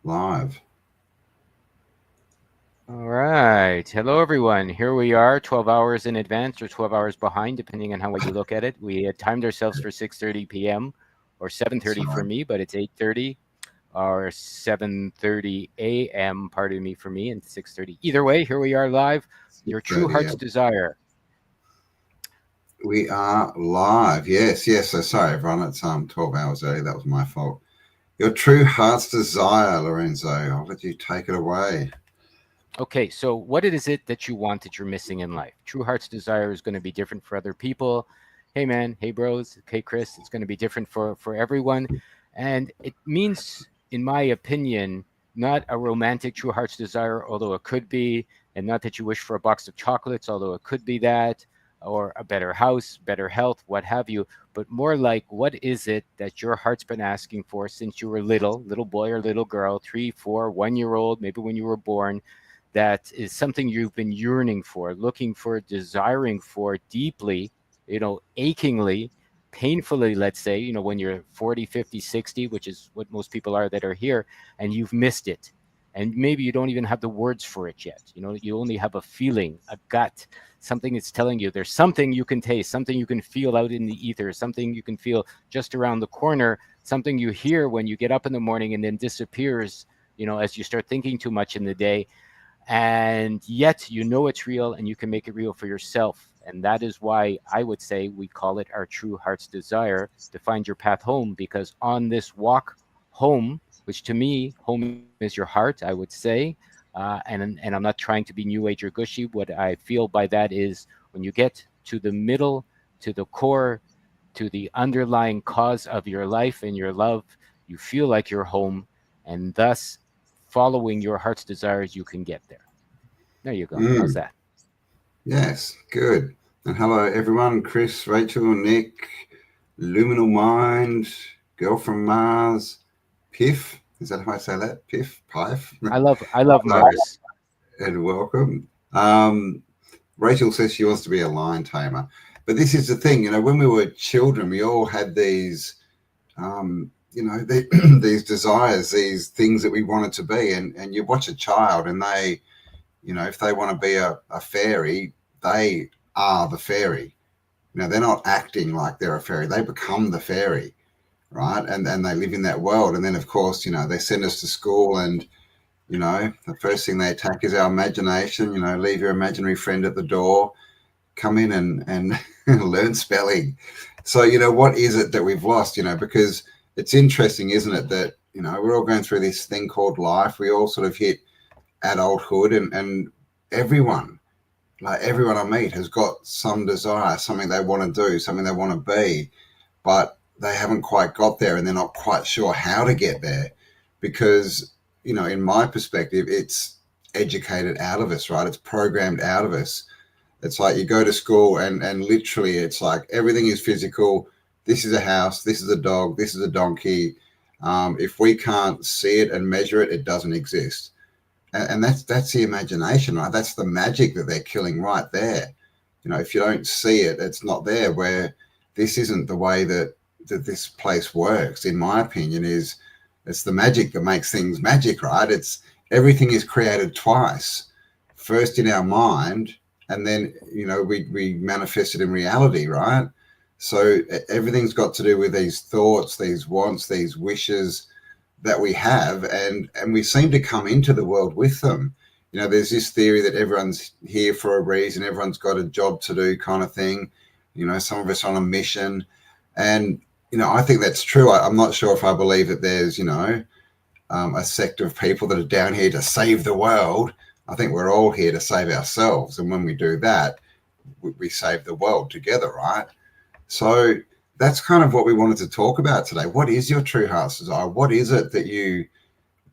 Live. All right. Hello, everyone. Here we are, 12 hours in advance or 12 hours behind, depending on how way you look at it. We had timed ourselves for 6:30 p.m. or That's 7:30 for right. me, but it's 8:30 or 7:30 a.m. Pardon me for me, and 6:30. Either way, here we are live. Your true 6:30. Yeah. heart's desire. We are live. Yes, yes. So sorry, everyone. It's 12 hours early. That was my fault. Your true heart's desire, Lorenzo. I'll let you take it away. Okay, so what is it that you want that you're missing in life? True heart's desire is going to be different for other people. Hey man, hey bros, hey Chris, it's going to be different for everyone, and it means, in my opinion, not a romantic true heart's desire, although it could be, and not that you wish for a box of chocolates, although it could be that, or a better house, better health, what have you, but more like what is it that your heart's been asking for since you were little boy or little girl, 3, 4, 1 year old, maybe when you were born, that is something you've been yearning for, looking for, desiring for deeply, achingly, painfully, let's say, when you're 40, 50, 60, which is what most people are that are here, and you've missed it. And maybe you don't even have the words for it yet. You only have a feeling, a gut, something is telling you there's something you can taste, something you can feel out in the ether, something you can feel just around the corner, something you hear when you get up in the morning and then disappears, as you start thinking too much in the day, and yet it's real and you can make it real for yourself. And that is why I would say we call it our true heart's desire, to find your path home, because on this walk home, which to me home is your heart, I would say, and I'm not trying to be new age or gushy. What I feel by that is when you get to the middle, to the core, to the underlying cause of your life and your love, you feel like you're home, and thus following your heart's desires, you can get there. There you go. How's Mm, that? yes, good. And hello, everyone. Chris, Rachel, Nick, Luminal Mind, Girl from Mars, Piff. Is that how I say that? Piff? Pife? I love Hello, Mars. and welcome. Um, Rachel says she wants to be a lion tamer. But this is the thing, when we were children, we all had these, these desires, these things that we wanted to be. And you watch a child and they, if they want to be a fairy, they are the fairy. They're not acting like they're a fairy, they become the fairy, right? And they live in that world. And then, of course, they send us to school and the first thing they attack is our imagination. Leave your imaginary friend at the door, come in and learn spelling. So, what is it that we've lost? Because it's interesting, isn't it, that, we're all going through this thing called life. We all sort of hit adulthood, and everyone, like everyone I meet, has got some desire, something they want to do, something they want to be, but they haven't quite got there and they're not quite sure how to get there because, in my perspective, it's educated out of us, right? It's programmed out of us. It's like you go to school and literally it's like everything is physical. This is a house, this is a dog, this is a donkey. If we can't see it and measure it, it doesn't exist. And that's the imagination, right? That's the magic that they're killing right there. If you don't see it, it's not there. Where this isn't the way that this place works, in my opinion, is it's the magic that makes things magic, right? It's everything is created twice, first in our mind, and then we manifest it in reality, right? So everything's got to do with these thoughts, these wants, these wishes that we have, and we seem to come into the world with them. There's this theory that everyone's here for a reason, everyone's got a job to do, kind of thing. Some of us on a mission, and I think that's true. I'm not sure if I believe that there's a sect of people that are down here to save the world. I think we're all here to save ourselves, and when we do that, we save the world together, right? So that's kind of what we wanted to talk about today. What is your true heart's desire? What is it that you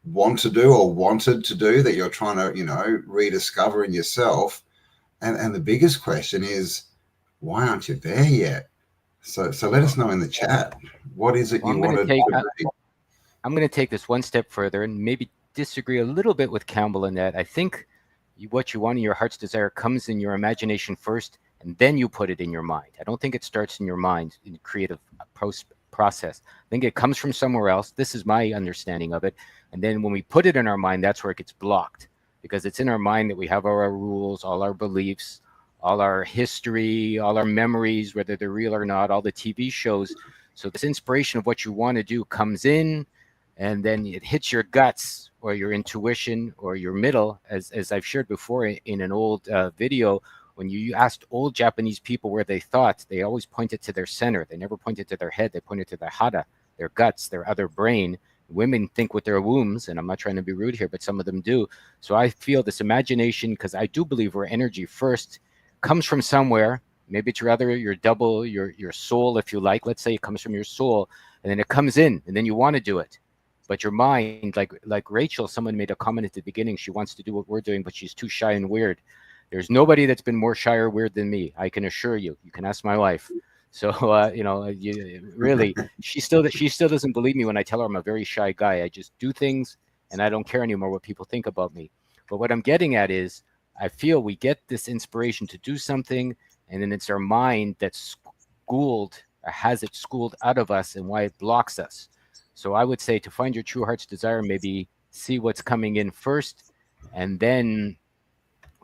want to do or wanted to do that you're trying to, rediscover in yourself? And the biggest question is, why aren't you there yet? So let us Well, know in the chat. What is it well, you wanted to be? I'm going to take this one step further and maybe disagree a little bit with Campbell in that I think what you want in your heart's desire comes in your imagination first, and then you put it in your mind. I don't think it starts in your mind in creative process. I think it comes from somewhere else. This is my understanding of it. And then when we put it in our mind, that's where it gets blocked, because it's in our mind that we have all our rules, all our beliefs, all our history, all our memories, whether they're real or not, all the TV shows. So this inspiration of what you want to do comes in, and then it hits your guts or your intuition or your middle, as I've shared before in an old video. When you asked old Japanese people where they thought, they always pointed to their center. They never pointed to their head. They pointed to their hara, their guts, their other brain. Women think with their wombs, and I'm not trying to be rude here, but some of them do. So I feel this imagination, because I do believe we're energy first, comes from somewhere. Maybe it's rather your double, your soul, if you like. Let's say it comes from your soul, and then it comes in, and then you want to do it. But your mind, like Rachel, someone made a comment at the beginning. She wants to do what we're doing, but she's too shy and weird. There's nobody that's been more shy or weird than me. I can assure you. You can ask my wife. So really, she still doesn't believe me when I tell her I'm a very shy guy. I just do things, and I don't care anymore what people think about me. But what I'm getting at is, I feel we get this inspiration to do something, and then it's our mind that's schooled, or has it schooled out of us, and why it blocks us. So I would say, to find your true heart's desire, maybe see what's coming in first, and then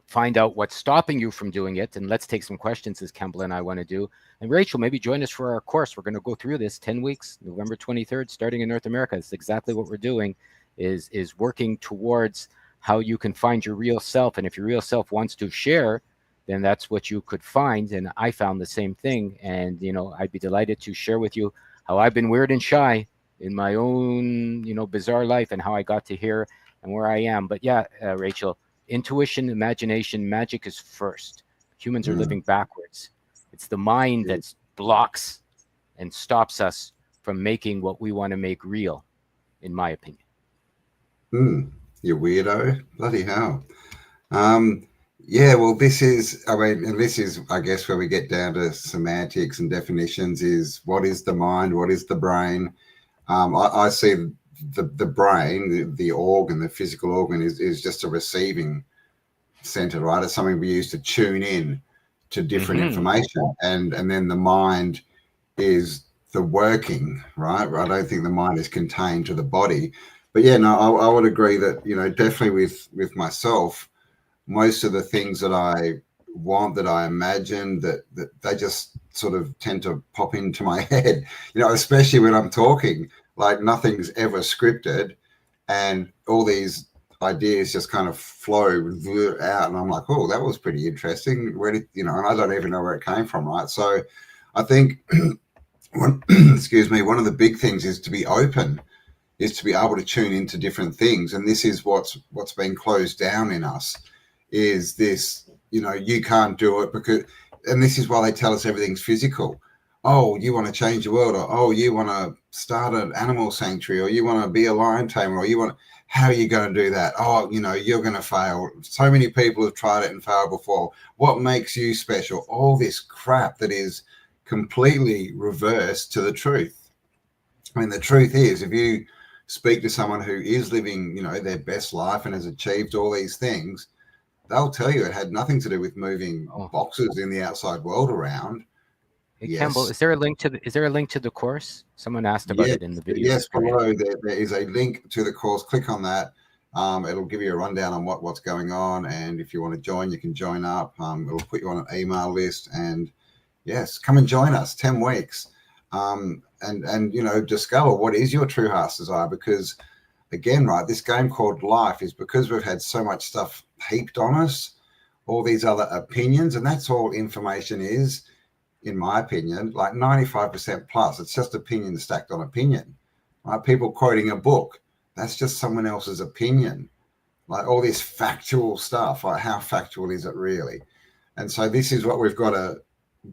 find out what's stopping you from doing it. And let's take some questions, as Campbell and I want to do. And Rachel, maybe join us for our course. We're going to go through this 10 weeks, November 23rd, starting in North America. It's exactly what we're doing, is working towards how you can find your real self. And if your real self wants to share, then that's what you could find. And I found the same thing. And, I'd be delighted to share with you how I've been weird and shy in my own, bizarre life, and how I got to here and where I am. But yeah, Rachel, intuition, imagination, magic is first. Humans are living backwards. It's the mind that blocks and stops us from making what we want to make real, in my opinion. You weirdo. Bloody hell. Yeah, well, this is, and this is, I guess, where we get down to semantics and definitions, is what is the mind? What is the brain? I see the brain, the organ, the physical organ is just a receiving center, right? It's something we use to tune in to different information. And then the mind is the working, right? I don't think the mind is contained to the body. But yeah, no, I would agree that, definitely with myself, most of the things that I want, that I imagine, that they just sort of tend to pop into my head, especially when I'm talking. Like, nothing's ever scripted, and all these ideas just kind of flow out, and I'm like, oh, that was pretty interesting. Where did, and I don't even know where it came from, right? So I think excuse me, one of the big things is to be open, is to be able to tune into different things. And this is what's been closed down in us, is this, you can't do it because, and this is why they tell us everything's physical. Oh, you want to change the world, or oh, you want to start an animal sanctuary, or you want to be a lion tamer, or you want, how are you going to do that? Oh, you're going to fail. So many people have tried it and failed before. What makes you special? All this crap that is completely reverse to the truth. I mean, the truth is, if you speak to someone who is living, their best life and has achieved all these things, they'll tell you it had nothing to do with moving boxes in the outside world around. Hey, yes. Campbell, is there a link to the course? Someone asked about it in the video. Yes, below there is a link to the course. Click on that. It'll give you a rundown on what's going on, and if you want to join, you can join up. It'll put you on an email list, and yes, come and join us. 10 weeks, and discover what is your true heart's desire. Because again, right, this game called life is because we've had so much stuff heaped on us, all these other opinions, and that's all information is. In my opinion, like 95% plus, it's just opinion stacked on opinion, right? People quoting a book, that's just someone else's opinion. Like all this factual stuff, like how factual is it really? And so this is what we've got to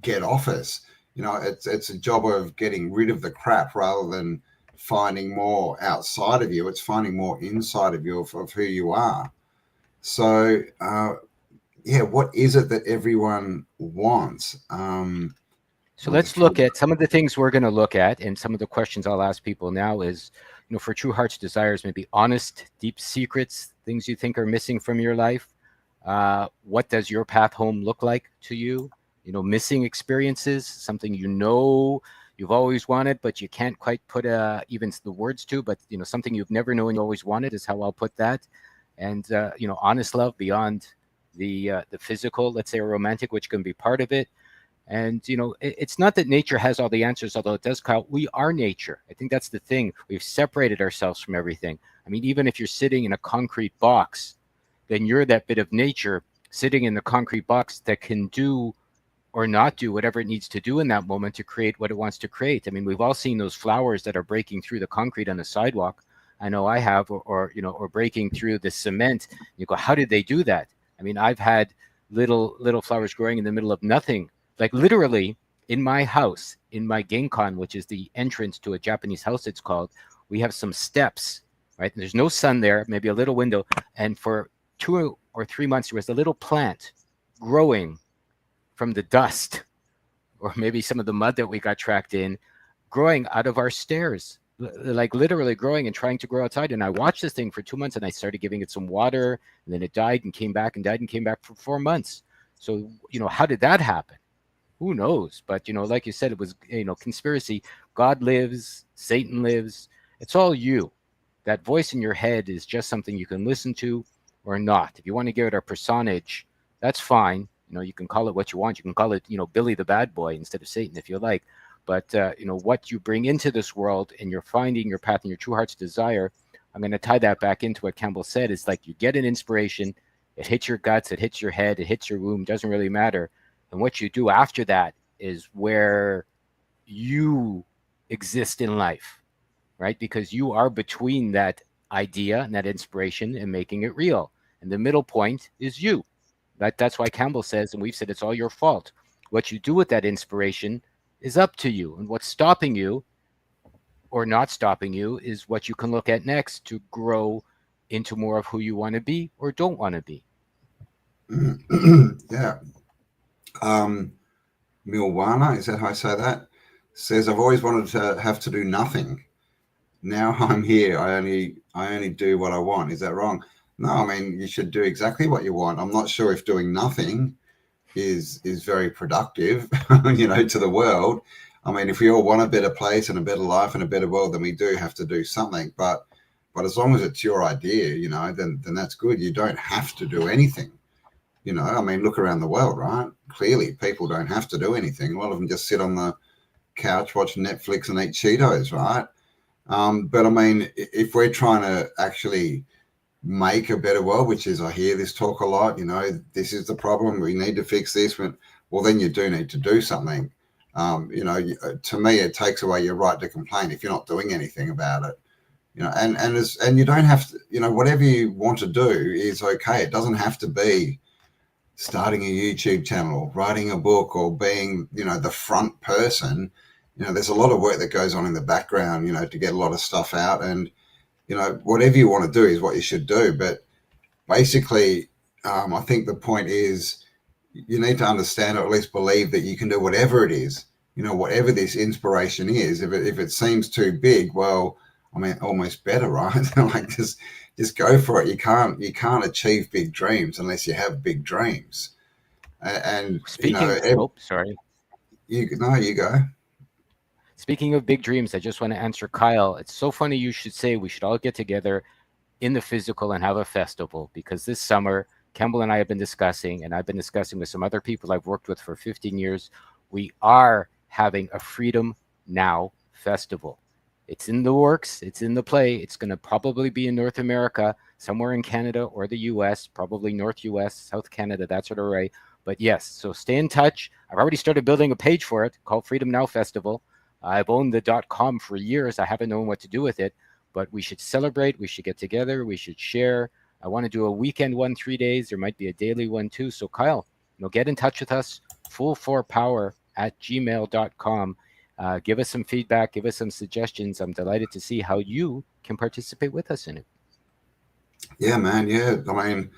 get off us. It's a job of getting rid of the crap rather than finding more outside of you. It's finding more inside of you of who you are. So, what is it that everyone wants? So let's look at some of the things we're going to look at, and some of the questions I'll ask people now is, for true heart's desires, maybe honest, deep secrets, things you think are missing from your life. What does your path home look like to you? Missing experiences, something you've always wanted, but you can't quite put even the words to, but something you've never known you always wanted is how I'll put that. And honest love beyond the physical, let's say, or romantic, which can be part of it. And it's not that nature has all the answers, although it does, Kyle. We are nature. I think that's the thing. We've separated ourselves from everything. I mean, even if you're sitting in a concrete box, then you're that bit of nature sitting in the concrete box that can do or not do whatever it needs to do in that moment to create what it wants to create. I mean, we've all seen those flowers that are breaking through the concrete on the sidewalk. I know I have, or breaking through the cement. You go, how did they do that? I mean, I've had little flowers growing in the middle of nothing, like literally in my house, in my genkan, which is the entrance to a Japanese house. It's called. We have some steps, right? There's no sun there, maybe a little window, and for 2 or 3 months there was a little plant growing from the dust, or maybe some of the mud that we got tracked in, growing out of our stairs, like literally growing and trying to grow outside. And I watched this thing for 2 months, and I started giving it some water, and then it died and came back and died and came back for 4 months. So, how did that happen? Who knows? But, like you said, it was, conspiracy. God lives, Satan lives. It's all you. That voice in your head is just something you can listen to or not. If you want to give it a personage, that's fine. You can call it what you want. You can call it, Billy the bad boy instead of Satan if you like. But, what you bring into this world, and you're finding your path and your true heart's desire, I'm going to tie that back into what Campbell said. It's like you get an inspiration, it hits your guts, it hits your head, it hits your womb, doesn't really matter. And what you do after that is where you exist in life, right? Because you are between that idea and that inspiration and making it real. And the middle point is you. That's why Campbell says, and we've said, it's all your fault. What you do with that inspiration is up to you. And what's stopping you or not stopping you is what you can look at next to grow into more of who you want to be or don't want to be. Yeah. Milwana, is that how I say that? Says, I've always wanted to have to do nothing. Now I'm here. I only do what I want. Is that wrong? No, I mean, you should do exactly what you want. I'm not sure if doing nothing is very productive, to the world. I mean, if we all want a better place and a better life and a better world, then we do have to do something. But as long as it's your idea, then that's good. You don't have to do anything. I mean, look around the world, right? Clearly, people don't have to do anything. A lot of them just sit on the couch, watch Netflix, and eat Cheetos, right? But I mean, if we're trying to actually make a better world, which is, I hear this talk a lot, this is the problem, we need to fix this, but, well, then you do need to do something. To me, it takes away your right to complain if you're not doing anything about it. And you don't have to, whatever you want to do is okay. It doesn't have to be starting a YouTube channel, writing a book, or being, the front person. There's a lot of work that goes on in the background, to get a lot of stuff out. And, whatever you want to do is what you should do. But basically, I think the point is you need to understand, or at least believe, that you can do whatever it is, whatever this inspiration is. If it seems too big, well, I mean, almost better, right? Like just go for it. You can't achieve big dreams unless you have big dreams. And Speaking, sorry. You go. Speaking of big dreams, I just want to answer Kyle. It's so funny you should say we should all get together in the physical and have a festival, because this summer, Campbell and I have been discussing, and I've been discussing with some other people I've worked with for 15 years, we are having a Freedom Now festival. It's in the works. It's in the play. It's going to probably be in North America, somewhere in Canada or the US, probably North US, South Canada, that sort of way. But yes, so stay in touch. I've already started building a page for it called Freedom Now Festival. I've owned the .com for years. I haven't known what to do with it, but we should celebrate. We should get together. We should share. I want to do a weekend one, 3 days. There might be a daily one too. So Kyle, get in touch with us, full4power@gmail.com. Give us some feedback. Give us some suggestions. I'm delighted to see how you can participate with us in it. Yeah, man. Yeah. I mean,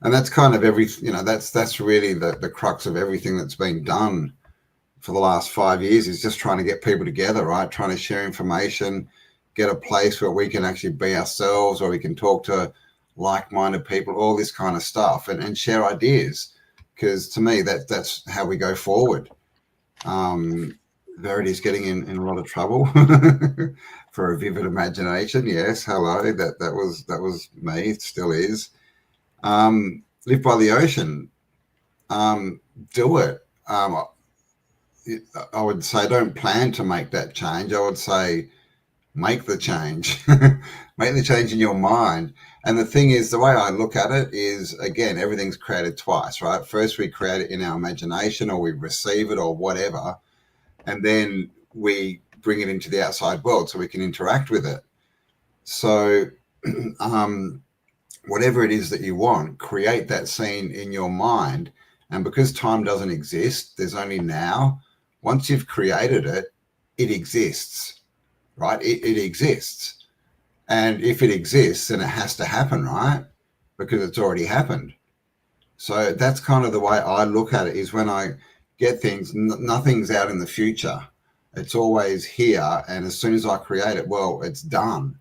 and that's kind of that's really the crux of everything that's been done for the last 5 years, is just trying to get people together, right? Trying to share information, get a place where we can actually be ourselves, or we can talk to like-minded people, all this kind of stuff, and share ideas. Because to me, that's how we go forward. Verity's getting in a lot of trouble for a vivid imagination. Yes, hello. That was me. It still is. Live by the ocean. Do it. I would say don't plan to make that change. I would say make the change. Make the change in your mind. And the thing is, the way I look at it is, again, everything's created twice, right? First, we create it in our imagination, or we receive it, or whatever, and then we bring it into the outside world so we can interact with it. So, um, whatever it is that you want, create that scene in your mind. And because time doesn't exist, there's only now. Once you've created it, it exists, right? It exists. And if it exists, then it has to happen, right? Because it's already happened. So that's kind of the way I look at it, is when I get things, nothing's out in the future. It's always here. And as soon as I create it, well, it's done.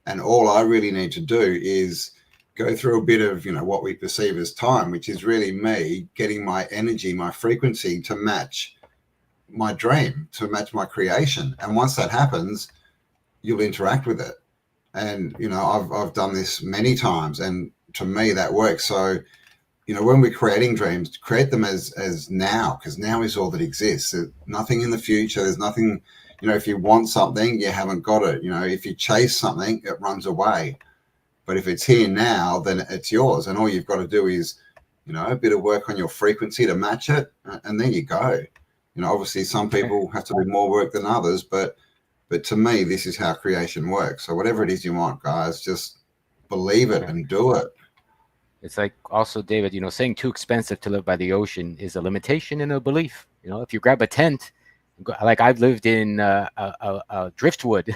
And all I really need to do is go through a bit of, what we perceive as time, which is really me getting my energy, my frequency to match my dream, to match my creation. And once that happens, you'll interact with it. And I've done this many times, and to me that works. So when we're creating dreams, create them as now, because now is all that exists. There's nothing in the future. There's nothing. If you want something, you haven't got it. If you chase something, it runs away. But if it's here now, then it's yours, and all you've got to do is a bit of work on your frequency to match it, and then you go. Obviously some people have to do more work than others, but to me, this is how creation works. So whatever it is you want, guys, just believe it and do it. It's like, also, David, saying too expensive to live by the ocean is a limitation and a belief. If you grab a tent, like I've lived in a driftwood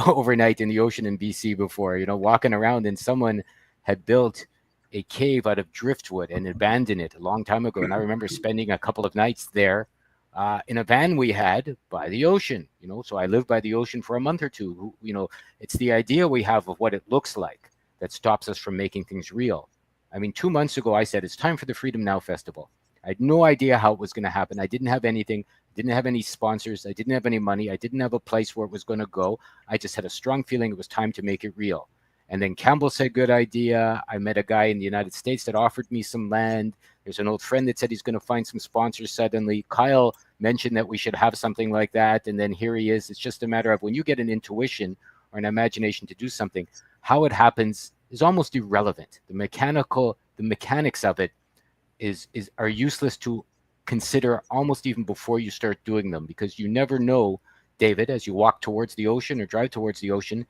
overnight in the ocean in BC before, walking around, and someone had built a cave out of driftwood and abandoned it a long time ago. And I remember spending a couple of nights there in a van we had by the ocean, so I lived by the ocean for a month or two. It's the idea we have of what it looks like that stops us from making things real. I mean, 2 months ago, I said, it's time for the Freedom Now Festival. I had no idea how it was going to happen. I didn't have anything, didn't have any sponsors. I didn't have any money. I didn't have a place where it was going to go. I just had a strong feeling it was time to make it real. And then Campbell said, good idea. I met a guy in the United States that offered me some land. There's an old friend that said he's going to find some sponsors suddenly. Kyle mentioned that we should have something like that. And then here he is. It's just a matter of, when you get an intuition or an imagination to do something, how it happens is almost irrelevant. The mechanics of it are useless to consider almost even before you start doing them, because you never know, David, as you walk towards the ocean or drive towards the ocean.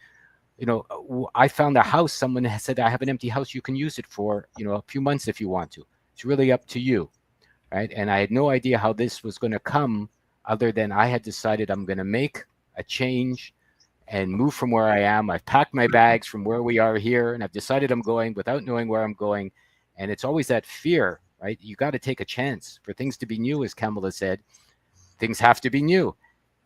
I found a house. Someone has said, I have an empty house. You can use it for, a few months if you want to. It's really up to you, right? And I had no idea how this was going to come, other than I had decided I'm going to make a change and move from where I am. I've packed my bags from where we are here, and I've decided I'm going without knowing where I'm going. And it's always that fear, right? You got to take a chance for things to be new, as Kamala said. Things have to be new.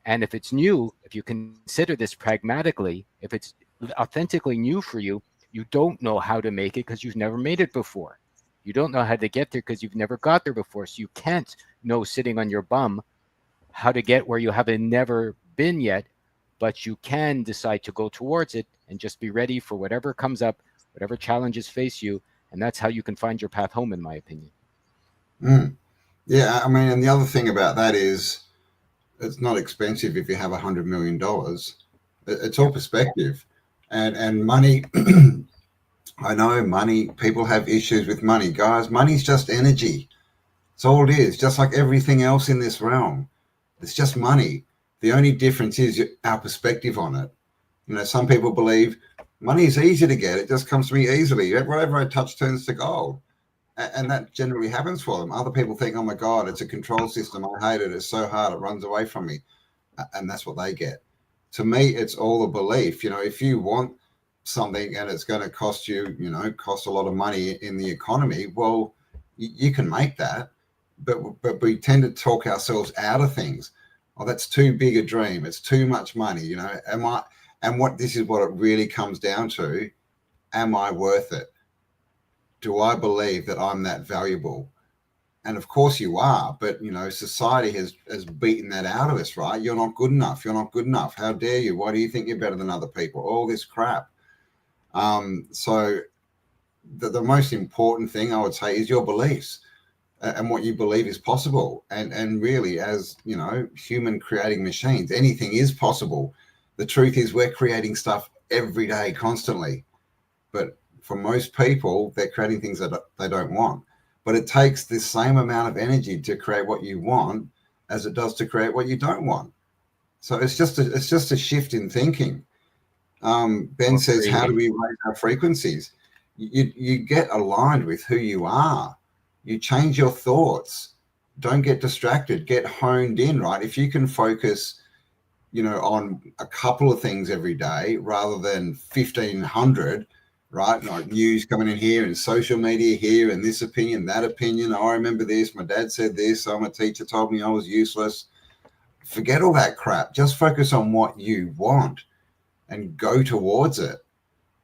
And if it's new, if you consider this pragmatically, if it's authentically new for you, you don't know how to make it because you've never made it before. You don't know how to get there because you've never got there before. So you can't know, sitting on your bum, how to get where you haven't never been yet, but you can decide to go towards it and just be ready for whatever comes up, whatever challenges face you. And that's how you can find your path home, in my opinion. Yeah, I mean, and the other thing about that is, it's not expensive if you have $100 million. It's all perspective, and money. I know money. People have issues with money, guys. Money's just energy. It's all it is. Just like everything else in this realm, it's just money. The only difference is our perspective on it. Some people believe money is easy to get. It just comes to me easily. Whatever I touch turns to gold. And that generally happens for them. Other people think, oh my God, it's a control system. I hate it. It's so hard. It runs away from me. And that's what they get. To me, it's all a belief. If you want something and it's going to cost you, cost a lot of money in the economy, well, you can make that. But we tend to talk ourselves out of things. Oh, that's too big a dream. It's too much money. This is what it really comes down to. Am I worth it? Do I believe that I'm that valuable? And of course you are, but society has beaten that out of us, right? You're not good enough. You're not good enough. How dare you? Why do you think you're better than other people? All this crap. So the most important thing I would say is your beliefs and what you believe is possible. And really, as human creating machines, anything is possible. The truth is we're creating stuff every day, constantly. But for most people, they're creating things that they don't want. But it takes the same amount of energy to create what you want as it does to create what you don't want. So it's just a shift in thinking. Ben Or says, how do creating. we raise our frequencies? You get aligned with who you are. You change your thoughts. Don't get distracted. Get honed in, right? If you can focus, on a couple of things every day rather than 1,500, right? Like news coming in here and social media here and this opinion, that opinion. Oh, I remember this. My dad said this. Oh, my teacher told me I was useless. Forget all that crap. Just focus on what you want and go towards it.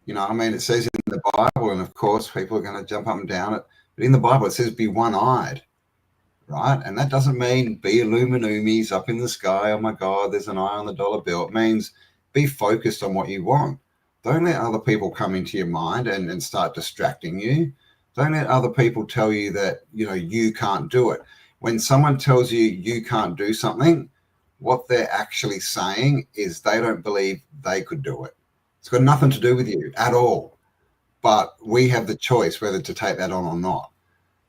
It says in the Bible, and of course, people are going to jump up and down it, but in the Bible, it says be one-eyed, right? And that doesn't mean be Illuminumis up in the sky. Oh my God, there's an eye on the dollar bill. It means be focused on what you want. Don't let other people come into your mind and start distracting you. Don't let other people tell you that, you can't do it. When someone tells you you can't do something, what they're actually saying is they don't believe they could do it. It's got nothing to do with you at all. But we have the choice whether to take that on or not.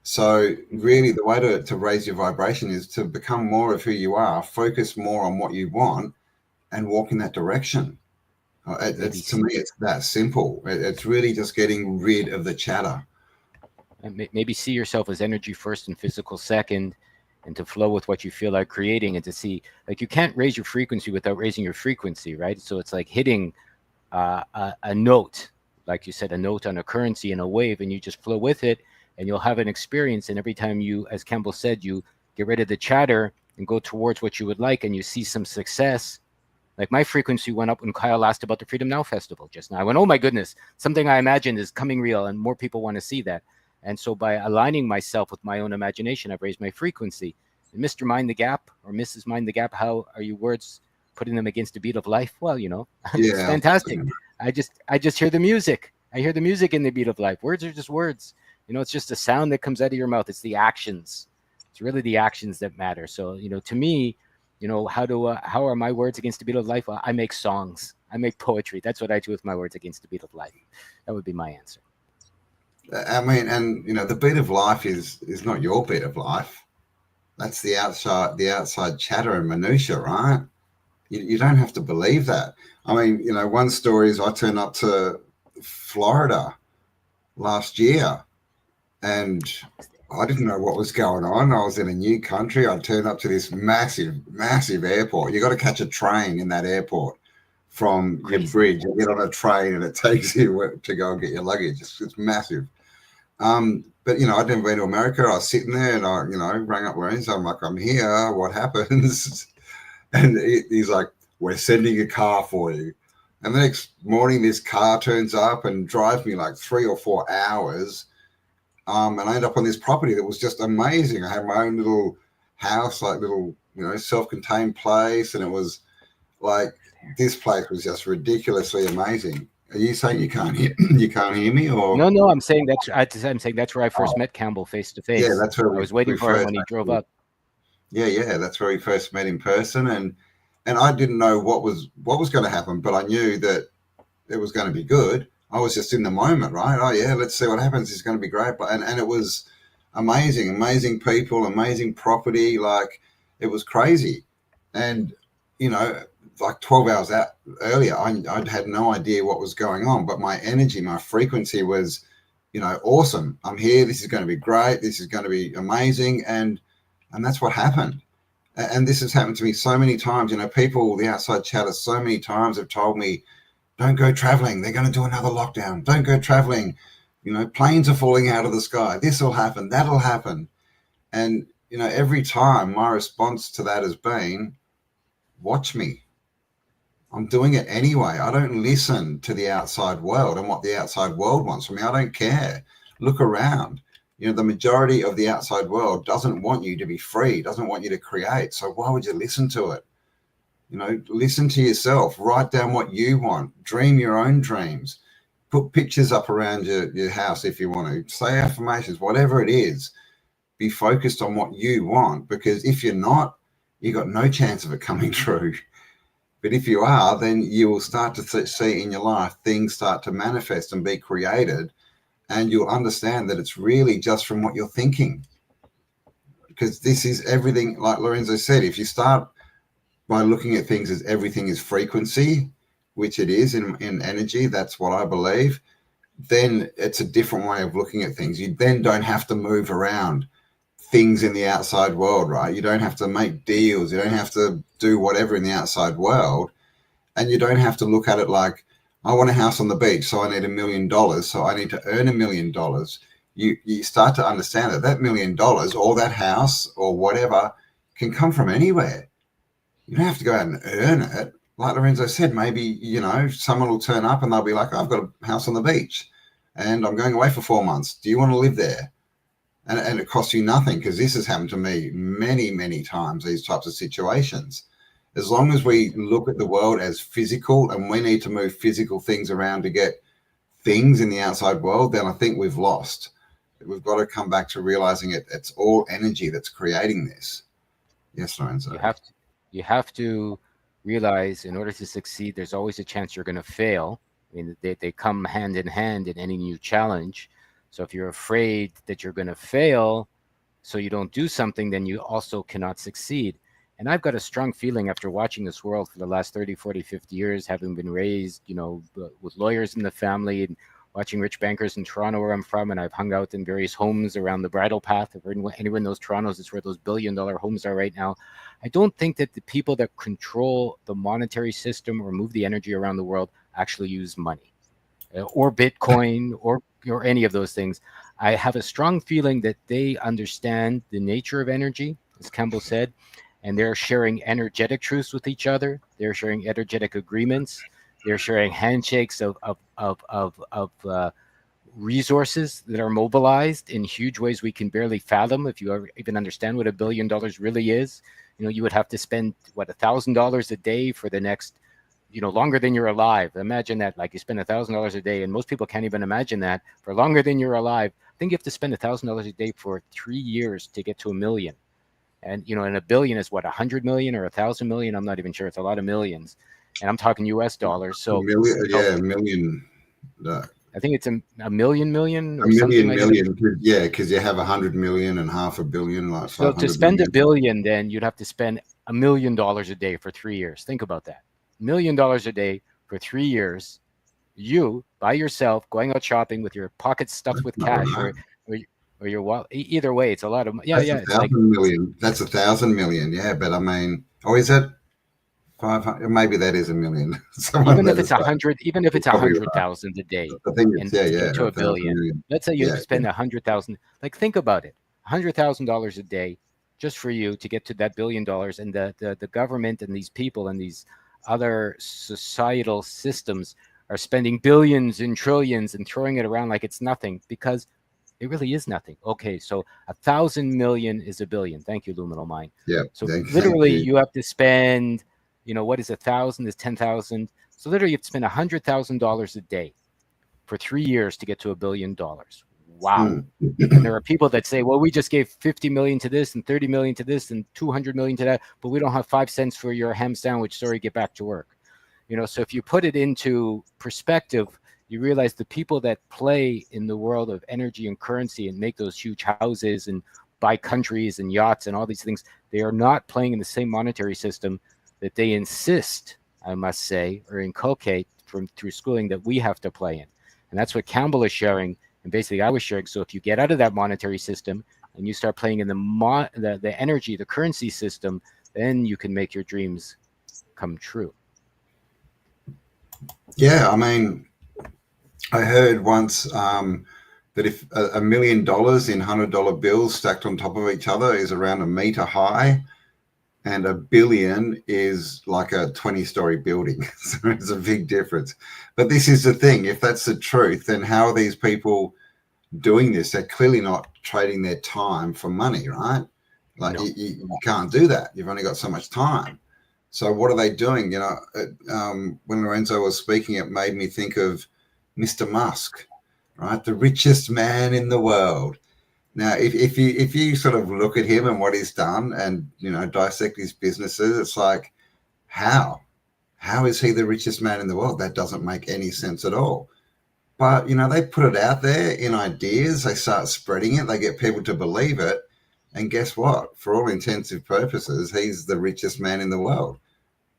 So really the way to raise your vibration is to become more of who you are, focus more on what you want and walk in that direction. Maybe To me, it's that simple. It's really just getting rid of the chatter. maybe see yourself as energy first and physical second, and to flow with what you feel like creating, and to see, like, you can't raise your frequency without raising your frequency, right? So it's like hitting a note, like you said, a note on a currency and a wave, and you just flow with it, and you'll have an experience. And every time you, as Campbell said, you get rid of the chatter and go towards what you would like, and you see some success. Like my frequency went up when Kyle asked about the Freedom Now Festival just now. I went, oh my goodness, something I imagined is coming real, and more people want to see that. And so by aligning myself with my own imagination, I've raised my frequency. And Mr. Mind the Gap or Mrs. Mind the Gap, how are your words putting them against the beat of life? Well, it's Yeah. fantastic. I just hear the music. I hear the music in the beat of life. Words are just words. It's just a sound that comes out of your mouth. It's the actions. It's really the actions that matter. So, to me, how are my words against the beat of life? Well, I make songs. I make poetry. That's what I do with my words against the beat of life. That would be my answer. And the beat of life is not your beat of life. That's the outside chatter and minutia, right? You don't have to believe that. One story is I turned up to Florida last year and I didn't know what was going on. I was in a new country. I turned up to this massive, massive airport. You got to catch a train in that airport from your bridge. You get on a train and it takes you to go and get your luggage. It's massive. But I'd never been to America. I was sitting there and I rang up Lorenzo. I'm like, I'm here. What happens? And he's like, we're sending a car for you. And the next morning, this car turns up and drives me like 3 or 4 hours. And I ended up on this property that was just amazing. I had my own little house, like little, self-contained place. And it was like, this place was just ridiculously amazing. Are you saying you can't hear me, or? No, I'm saying that's where I first met Campbell face to face. Yeah, that's where I was waiting for him when he drove up. Yeah, that's where we first met in person, and I didn't know what was going to happen, but I knew that it was going to be good. I was just in the moment, right? Oh yeah, let's see what happens. It's going to be great, and it was amazing people, amazing property. Like it was crazy, and like 12 hours out earlier, I'd had no idea what was going on, but my energy, my frequency was, awesome. I'm here. This is going to be great. This is going to be amazing, and that's what happened. And this has happened to me so many times. People, the outside chatter, so many times have told me, don't go traveling. They're going to do another lockdown. Don't go traveling. Planes are falling out of the sky. This will happen. That'll happen. And, every time my response to that has been, watch me. I'm doing it anyway. I don't listen to the outside world and what the outside world wants from me. I don't care. Look around. You know, the majority of the outside world doesn't want you to be free, doesn't want you to create. So why would you listen to it? You know, listen to yourself, write down what you want, dream your own dreams, put pictures up around your house if you want to, say affirmations, whatever it is. Be focused on what you want, because if you're not, you got no chance of it coming true. But if you are, then you will start to see in your life things start to manifest and be created, and you'll understand that it's really just from what you're thinking. Because this is everything, like Lorenzo said, if you start by looking at things as everything is frequency, which it is in energy, that's what I believe, then it's a different way of looking at things. You then don't have to move around things in the outside world, right? You don't have to make deals. You don't have to do whatever in the outside world. And you don't have to look at it like, I want a house on the beach, so I need $1 million. So I need to earn $1 million. You start to understand that $1 million or that house or whatever can come from anywhere. You don't have to go out and earn it. Like Lorenzo said, maybe, you know, someone will turn up and they'll be like, I've got a house on the beach and I'm going away for 4 months. Do you want to live there? And it costs you nothing, because this has happened to me many, many times, these types of situations. As long as we look at the world as physical and we need to move physical things around to get things in the outside world, then I think we've lost. We've got to come back to realizing it's all energy that's creating this. Yes, Lorenzo. You have to realize, in order to succeed, there's always a chance you're going to fail. I mean, they come hand in hand in any new challenge. So if you're afraid that you're going to fail, so you don't do something, then you also cannot succeed. And I've got a strong feeling, after watching this world for the last 30, 40, 50 years, having been raised, you know, with lawyers in the family and watching rich bankers in Toronto, where I'm from, and I've hung out in various homes around the Bridle Path. If anyone knows Toronto, it's where those billion-dollar homes are right now. I don't think that the people that control the monetary system or move the energy around the world actually use money or Bitcoin or any of those things. I have a strong feeling that they understand the nature of energy, as Campbell said, and they're sharing energetic truths with each other. They're sharing energetic agreements. They're sharing handshakes of resources that are mobilized in huge ways we can barely fathom. If you ever even understand what $1 billion really is, you know, you would have to spend $1,000 a day for the next, you know, longer than you're alive. Imagine that, like you spend $1,000 a day, and most people can't even imagine that, for longer than you're alive. I think you have to spend $1,000 a day for 3 years to get to 1 million. And, you know, and 1 billion is what, 100 million or 1,000 million? I'm not even sure. It's a lot of millions. And I'm talking US dollars. So, $1 million. I think it's a million or $1 something like million. that. Yeah, because you have 100 million and half a billion, like So 500 to spend million. $1 billion, then you'd have to spend $1 million a day for 3 years. Think about that. $1 million a day for 3 years. You by yourself going out shopping with your pockets stuffed with cash, or your wallet. Either way, it's a lot of money. Yeah, That's yeah. It's like 1,000 million. That's 1,000 million. Yeah, but I mean, or is it 500? Maybe that is a million. Someone even let if it's us know. 100, even if You're it's probably right. 100,000 a day, I think and it's to get to 1 1,000 billion. million. Let's say you have Yeah, to spend 100,000. Like, think about it, $100,000 a day just for you to get to that $1 billion, and the government and these people and these other societal systems are spending billions and trillions and throwing it around like it's nothing, because it really is nothing. Okay, so 1,000 million is $1 billion. Thank you, Luminal Mind. yeah. So Thank literally, you. you have to spend, you know, what is 1,000 is 10,000. So literally, you have to spend $100,000 a day for 3 years to get to $1 billion. Wow. And there are people that say, well, we just gave 50 million to this and 30 million to this and 200 million to that, but we don't have 5 cents for your ham sandwich. Sorry, get back to work. You know, so if you put it into perspective, you realize the people that play in the world of energy and currency and make those huge houses and buy countries and yachts and all these things, they are not playing in the same monetary system that they insist, I must say, or inculcate through schooling that we have to play in. And that's what Campbell is sharing. And basically I was sharing. So if you get out of that monetary system and you start playing in the energy, the currency system, then you can make your dreams come true. Yeah, I mean, I heard once that if $1 million in $100 bills stacked on top of each other is around a meter high, and $1 billion is like a 20-story building. So it's a big difference. But this is the thing: if that's the truth, then how are these people doing this, they're clearly not trading their time for money, right? Like No. you can't do that. You've only got so much time. So what are they doing? When Lorenzo was speaking, it made me think of Mr. Musk, right? The richest man in the world. Now, if you sort of look at him and what he's done, and dissect his businesses, it's like, how how is he the richest man in the world? That doesn't make any sense at all. But they put it out there in ideas, they start spreading it, they get people to believe it, and guess what? For all intensive purposes, he's the richest man in the world.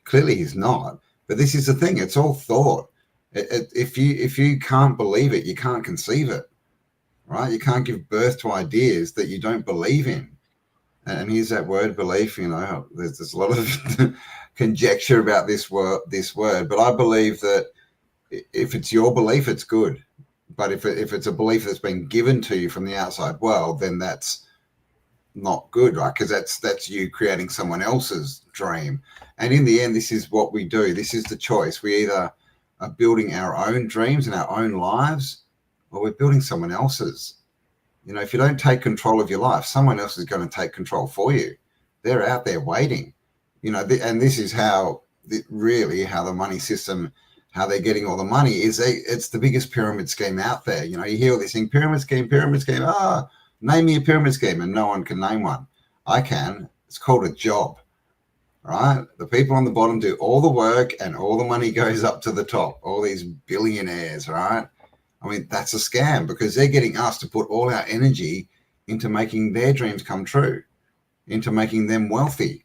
Clearly, he's not. But this is the thing: it's all thought. If you can't believe it, you can't conceive it, right? You can't give birth to ideas that you don't believe in. And here's that word belief. There's a lot of conjecture about this word, but I believe that if it's your belief, it's good. But if it's a belief that's been given to you from the outside world, then that's not good, right? Because that's you creating someone else's dream. And in the end, this is what we do. This is the choice. We either are building our own dreams and our own lives, or we're building someone else's. If you don't take control of your life, someone else is going to take control for you. They're out there waiting. And this is how the money system, how they're getting all the money is it's the biggest pyramid scheme out there. You hear all this thing, pyramid scheme. Name me a pyramid scheme, and no one can name one. I can. It's called a job, right? The people on the bottom do all the work, and all the money goes up to the top. All these billionaires, right? I mean, that's a scam, because they're getting us to put all our energy into making their dreams come true, into making them wealthy.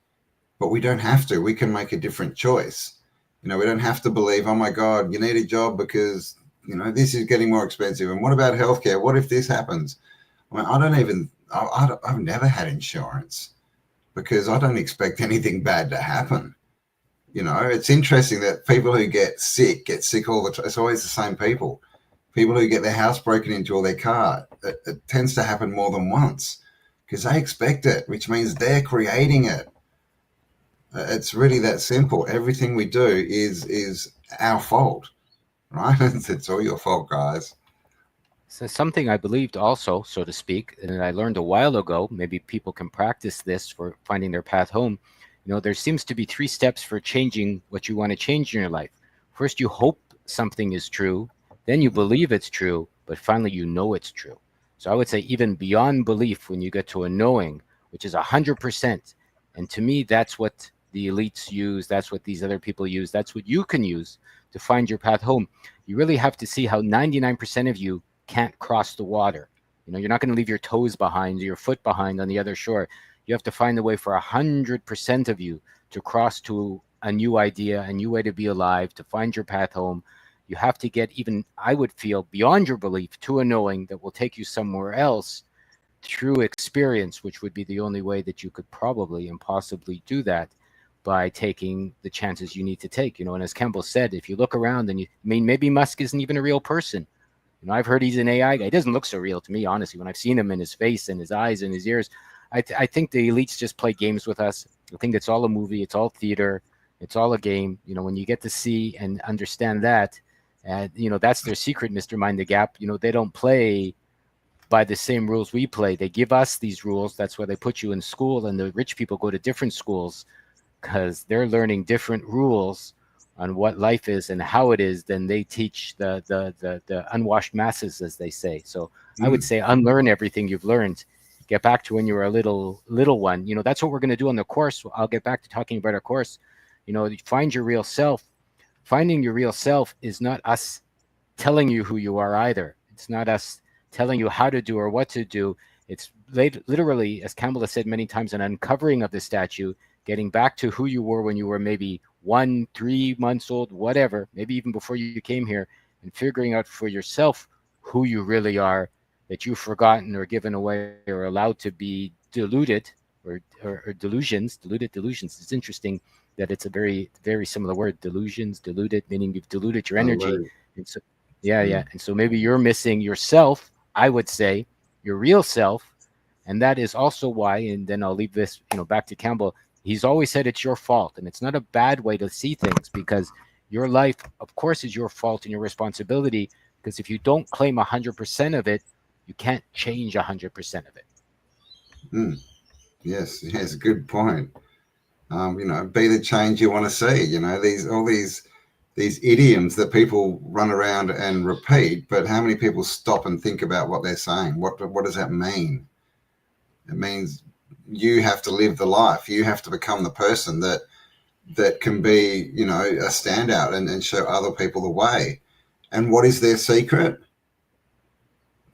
But we don't have to. We can make a different choice. We don't have to believe, oh my God, you need a job because, this is getting more expensive. And what about healthcare? What if this happens? I mean, I've never had insurance because I don't expect anything bad to happen. It's interesting that people who get sick all the time. It's always the same people. People who get their house broken into or their car, it tends to happen more than once because they expect it, which means they're creating it. It's really that simple. Everything we do is our fault, right? It's all your fault, guys. So something I believed also, so to speak, and I learned a while ago, maybe people can practice this for finding their path home. There seems to be 3 steps for changing what you want to change in your life. First, you hope something is true, then you believe it's true, but finally you know it's true. So I would say even beyond belief, when you get to a knowing, which is 100%, and to me, that's what the elites use, that's what these other people use, that's what you can use to find your path home. You really have to see how 99% of you can't cross the water. You're not going to leave your toes behind, your foot behind on the other shore. You have to find a way for 100% of you to cross to a new idea, a new way to be alive, to find your path home. You have to get even, I would feel, beyond your belief to a knowing that will take you somewhere else through experience, which would be the only way that you could probably and possibly do that, by taking the chances you need to take. And as Campbell said, if you look around and maybe Musk isn't even a real person. I've heard he's an AI guy. He doesn't look so real to me, honestly. When I've seen him in his face and his eyes and his ears, I think the elites just play games with us. I think it's all a movie. It's all theater. It's all a game. When you get to see and understand that, that's their secret, Mr. Mind the Gap. They don't play by the same rules we play. They give us these rules. That's why they put you in school, and the rich people go to different schools because they're learning different rules on what life is and how it is than they teach the unwashed masses, as they say. So I would say unlearn everything you've learned. Get back to when you were a little one. That's what we're going to do on the course. I'll get back to talking about our course. Find your real self. Finding your real self is not us telling you who you are either. It's not us telling you how to do or what to do. It's literally, as Campbell has said many times, an uncovering of the statue, getting back to who you were when you were maybe 1, 3 months old, whatever, maybe even before you came here, and figuring out for yourself who you really are, that you've forgotten or given away or allowed to be deluded or deluded delusions. It's interesting that it's a very, very similar word, delusions, deluded, meaning you've diluted your energy. And so, yeah. And so maybe you're missing yourself, I would say, your real self. And that is also why, and then I'll leave this, back to Campbell. He's always said it's your fault, and it's not a bad way to see things, because your life, of course, is your fault and your responsibility, because if you don't claim 100% of it, You can't change 100% of it. Mm. Yes, good point. Be the change you want to see. These idioms that people run around and repeat, but how many people stop and think about what they're saying? What does that mean? It means you have to live the life. You have to become the person that can be, a standout and show other people the way. And what is their secret?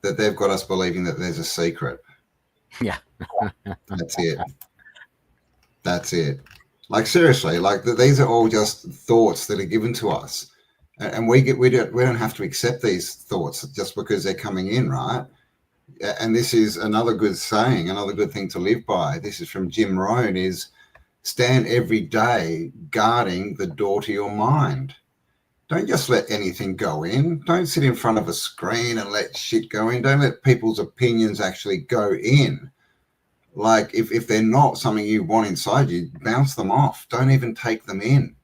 That they've got us believing that there's a secret. Yeah. That's it. That's it. Like seriously, like these are all just thoughts that are given to us, and we don't have to accept these thoughts just because they're coming in, right? And this is another good saying, another good thing to live by. This is from Jim Rohn: is stand every day guarding the door to your mind. Don't just let anything go in. Don't sit in front of a screen and let shit go in. Don't let people's opinions actually go in. Like if they're not something you want inside you, bounce them off. Don't even take them in.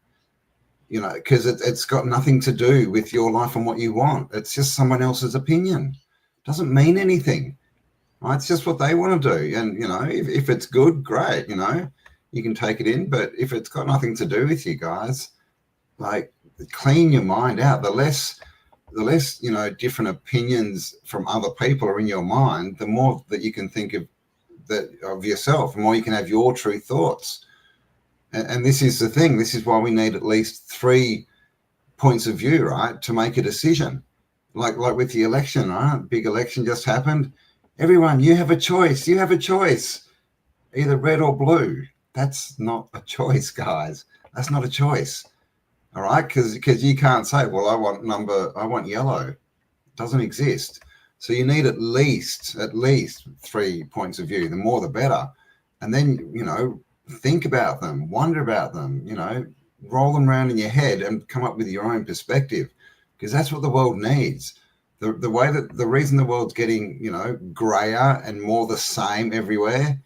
Because it's got nothing to do with your life and what you want. It's just someone else's opinion. Doesn't mean anything. Right? It's just what they want to do. And if it's good, great. You can take it in. But if it's got nothing to do with you guys, like clean your mind out. The less different opinions from other people are in your mind, the more that you can think of yourself, the more you can have your true thoughts. And this is the thing. This is why we need at least 3 points of view, right, to make a decision. Like with the election, right? Big election just happened. Everyone, you have a choice. You have a choice, either red or blue. That's not a choice, guys. That's not a choice. All right, because you can't say, well, I want yellow. It doesn't exist. So you need at least 3 points of view. The more, the better. And then think about them, wonder about them. Roll them around in your head and come up with your own perspective, because that's what the world needs. The reason the world's getting grayer and more the same everywhere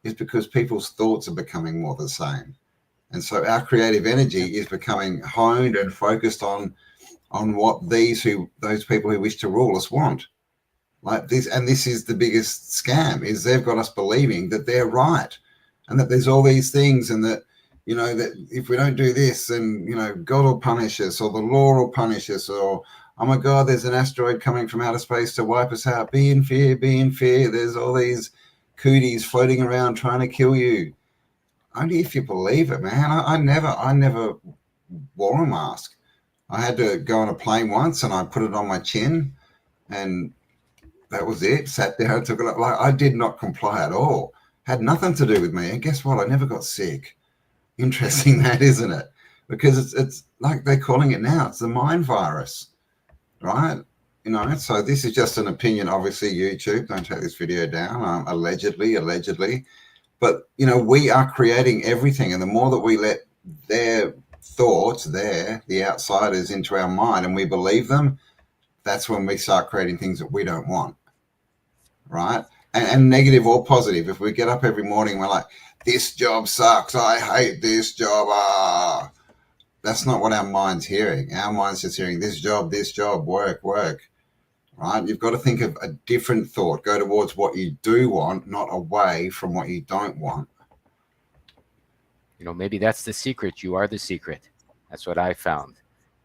is because people's thoughts are becoming more the same. And so our creative energy is becoming honed and focused on what those people who wish to rule us want. Like this, and this is the biggest scam, is they've got us believing that they're right, and that there's all these things, and that that if we don't do this, then God will punish us, or the law will punish us, or oh my God, there's an asteroid coming from outer space to wipe us out. Be in fear, be in fear. There's all these cooties floating around trying to kill you. Only if you believe it, man. I never wore a mask. I had to go on a plane once, and I put it on my chin, and that was it. Sat down, took it up. Like, I did not comply at all. Had nothing to do with me. And guess what? I never got sick. Interesting that, isn't it? Because it's like they're calling it now. It's the mind virus, right? So this is just an opinion. Obviously, YouTube, don't take this video down. Allegedly. But, we are creating everything. And the more that we let their thoughts, the outsiders, into our mind, and we believe them, that's when we start creating things that we don't want. Right? And negative or positive. If we get up every morning, we're like, this job sucks. I hate this job. That's not what our mind's hearing. Our mind's just hearing this job, work. Right? You've got to think of a different thought. Go towards what you do want, not away from what you don't want. Maybe that's the secret. You are the secret. That's what I found.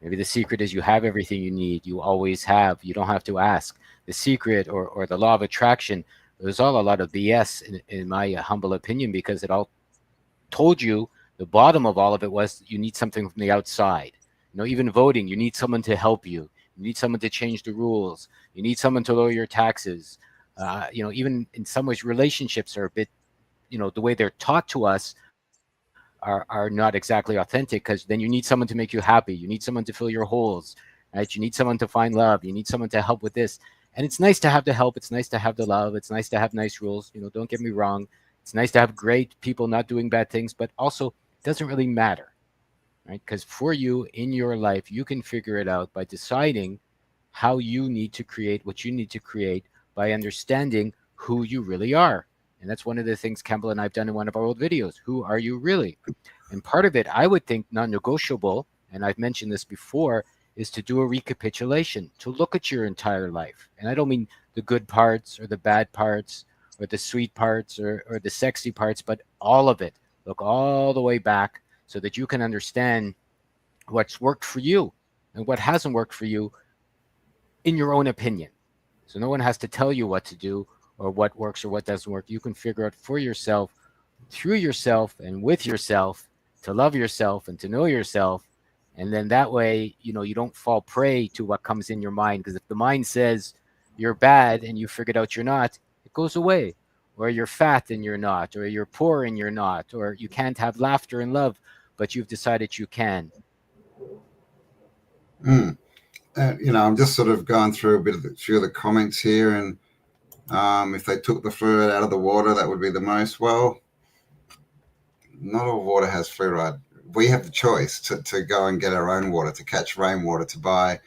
Maybe the secret is you have everything you need. You always have. You don't have to ask. The secret or the law of attraction, it was all a lot of BS in my humble opinion, because it all told you the bottom of all of it was you need something from the outside. Even voting, you need someone to help you. You need someone to change the rules. You need someone to lower your taxes. Even in some ways, relationships are a bit, the way they're taught to us are not exactly authentic, because then you need someone to make you happy. You need someone to fill your holes, right? You need someone to find love. You need someone to help with this. And it's nice to have the help. It's nice to have the love. It's nice to have nice rules. Don't get me wrong. It's nice to have great people not doing bad things, but also it doesn't really matter, right? Because for you in your life, you can figure it out by deciding how you need to create what you need to create, by understanding who you really are. And that's one of the things Campbell and I have done in one of our old videos. Who are you really? And part of it, I would think non-negotiable, and I've mentioned this before, is to do a recapitulation, to look at your entire life. And I don't mean the good parts or the bad parts or the sweet parts or the sexy parts, but all of it. Look all the way back so that you can understand what's worked for you and what hasn't worked for you in your own opinion. So no one has to tell you what to do or what works or what doesn't work. You can figure out for yourself, through yourself and with yourself, to love yourself and to know yourself. And then that way, you don't fall prey to what comes in your mind. Because if the mind says you're bad and you figured out you're not, it goes away. Or you're fat and you're not, or you're poor and you're not, or you can't have laughter and love, but you've decided you can. Mm. I'm just sort of going through few of the comments here, and if they took the fluoride out of the water, that would be the most. Well, not all water has fluoride. We have the choice to go and get our own water, to catch rainwater, to buy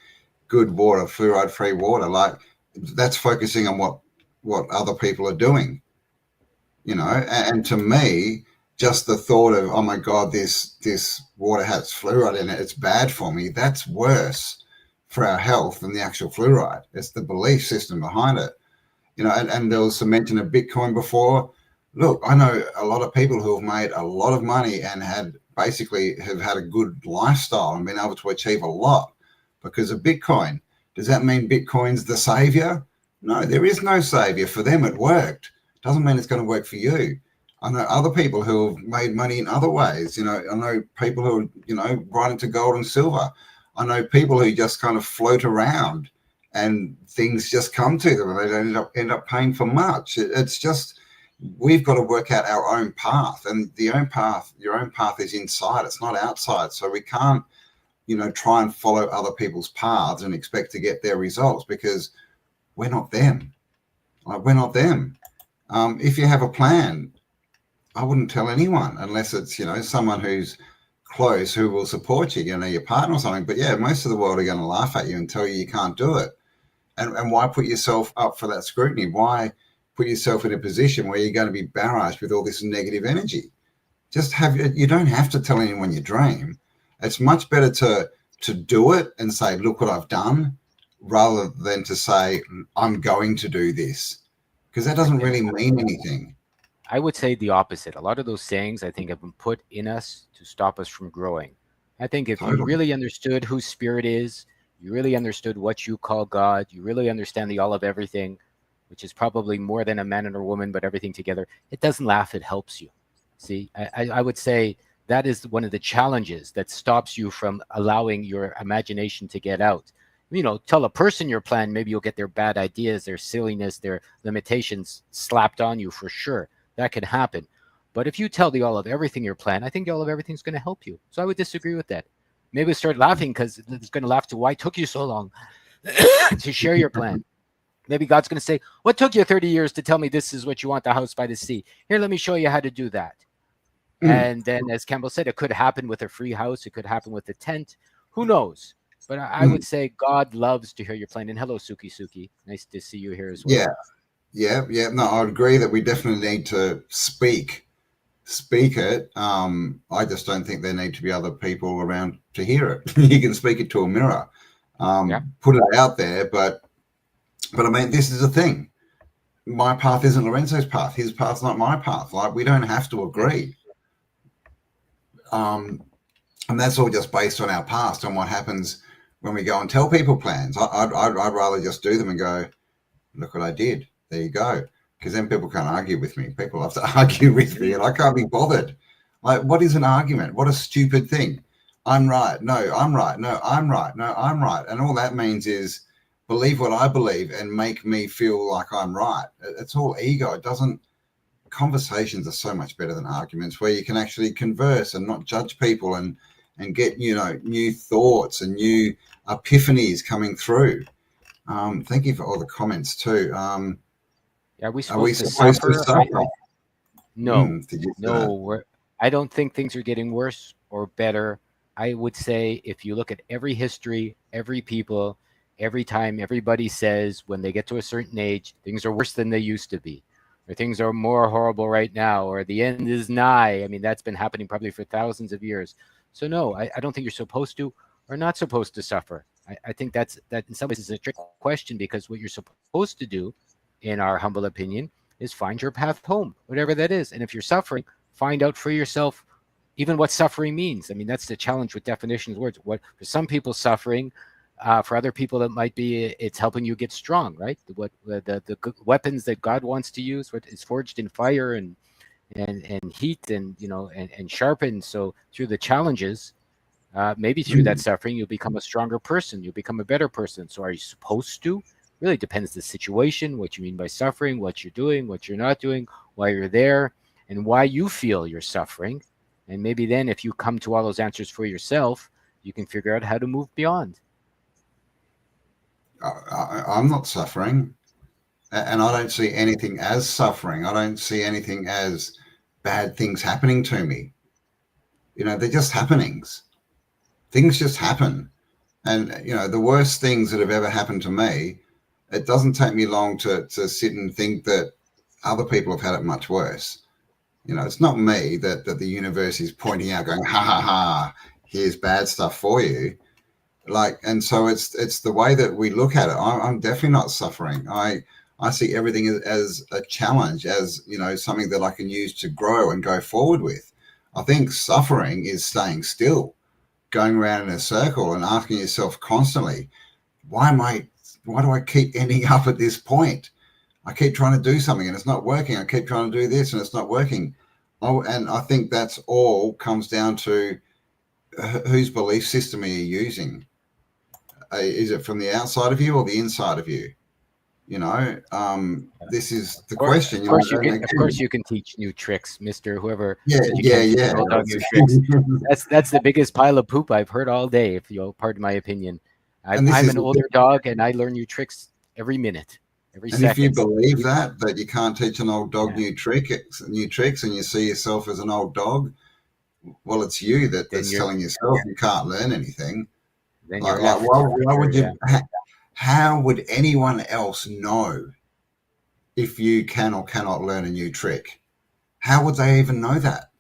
good water, fluoride-free water. Like, that's focusing on what other people are doing, and to me, just the thought of, oh my God, this water has fluoride in it, it's bad for me, that's worse for our health than the actual fluoride. It's the belief system behind it. And there was some mention of Bitcoin before. Look, I know a lot of people who have made a lot of money and have had a good lifestyle and been able to achieve a lot because of Bitcoin. Does that mean Bitcoin's the savior? No, there is no savior. For them, it worked. Doesn't mean it's going to work for you. I know other people who have made money in other ways. I know people who are, right into gold and silver. I know people who just kind of float around and things just come to them and they don't end up paying for much. It's just, we've got to work out our own path, and your own path is inside. It's not outside. So we can't, try and follow other people's paths and expect to get their results, because we're not them. Like, we're not them. If you have a plan, I wouldn't tell anyone unless it's, someone who's close who will support you, your partner or something. But yeah, most of the world are going to laugh at you and tell you can't do it. And why put yourself up for that scrutiny? Why put yourself in a position where you're going to be barraged with all this negative energy? You don't have to tell anyone your dream. It's much better to do it and say, look what I've done, rather than to say, I'm going to do this, because that doesn't really mean anything. I would say the opposite. A lot of those sayings, I think, have been put in us to stop us from growing. I think if you Totally. really understood who spirit is, you really understood what you call God, you really understand the all of everything, which is probably more than a man and a woman, but everything together, it doesn't laugh, it helps you. See, I would say that is one of the challenges that stops you from allowing your imagination to get out. Tell a person your plan, maybe you'll get their bad ideas, their silliness, their limitations slapped on you for sure. That can happen. But if you tell the all of everything your plan, I think the all of everything's going to help you. So I would disagree with that. Maybe start laughing because it's going to laugh to why it took you so long to share your plan. Maybe God's going to say, what took you 30 years to tell me this is what you want, the house by the sea? Here, let me show you how to do that. And then, as Campbell said, it could happen with a free house. It could happen with a tent. Who knows? But I would say God loves to hear your plan. And hello, Suki. Nice to see you here as well. Yeah. No, I would agree that we definitely need to speak it. I just don't think there need to be other people around to hear it. You can speak it to a mirror, put it out there. But I mean, this is the thing. My path isn't Lorenzo's path. His path's not my path. Like, we don't have to agree. And that's all just based on our past and what happens when we go and tell people plans. I'd rather just do them and go, look what I did. There you go. Because then people can't argue with me. People have to argue with me, and I can't be bothered. Like, what is an argument? What a stupid thing. I'm right. No, I'm right. No, I'm right. No, I'm right. And all that means is believe what I believe and make me feel like I'm right. It's all ego. It doesn't. Conversations are so much better than arguments, where you can actually converse and not judge people and get new thoughts and new epiphanies coming through. Thank you for all the comments too. Are we Are we supposed to suffer? No, did you say no. I don't think things are getting worse or better. I would say if you look at every history, every people, every time everybody says when they get to a certain age, things are worse than they used to be, or things are more horrible right now, or the end is nigh. I mean, that's been happening probably for thousands of years. So no, I don't think you're supposed to or not supposed to suffer. I think that in some ways is a trick question, because what you're supposed to do, in our humble opinion, is find your path home, whatever that is. And if you're suffering, find out for yourself even what suffering means. I mean, that's the challenge with definitions of words. What for some people, suffering, for other people, it might be it's helping you get strong, right? What the weapons that God wants to use, what is forged in fire and heat, and and sharpened. So through the challenges, maybe through that Mm. suffering, you'll become a stronger person. You'll become a better person. So are you supposed to? Really depends the situation, what you mean by suffering, what you're doing, what you're not doing, why you're there, and why you feel you're suffering. And maybe then, if you come to all those answers for yourself, you can figure out how to move beyond. I'm not suffering, and I don't see anything as suffering. I don't see anything as bad things happening to me. They're just happenings. Things just happen. And, the worst things that have ever happened to me, it doesn't take me long to sit and think that other people have had it much worse. It's not me that the universe is pointing out, going, ha ha ha, here's bad stuff for you. And so it's the way that we look at it. I'm definitely not suffering. I see everything as a challenge, as something that I can use to grow and go forward with. I think suffering is staying still, going around in a circle and asking yourself constantly, why do I keep ending up at this point? I keep trying to do something and it's not working. I keep trying to do this and it's not working. Oh, and I think that's all comes down to whose belief system are you using? Is it from the outside of you or the inside of you? This is the Or question. of course you can, of course you can teach new tricks, Mister. Whoever Yeah, said you yeah, can't teach yeah. an old dog new tricks. That's the biggest pile of poop I've heard all day, if you'll pardon my opinion. And this I'm is an older dog, and I learn new tricks every minute, every and if you second. believe that you can't teach an old dog Yeah, new tricks, and you see yourself as an old dog, well, it's you then that's you're telling yourself you can't learn anything. then Like, you're like effed for why sure. would Yeah, you? How would anyone else know if you can or cannot learn a new trick? How would they even know that?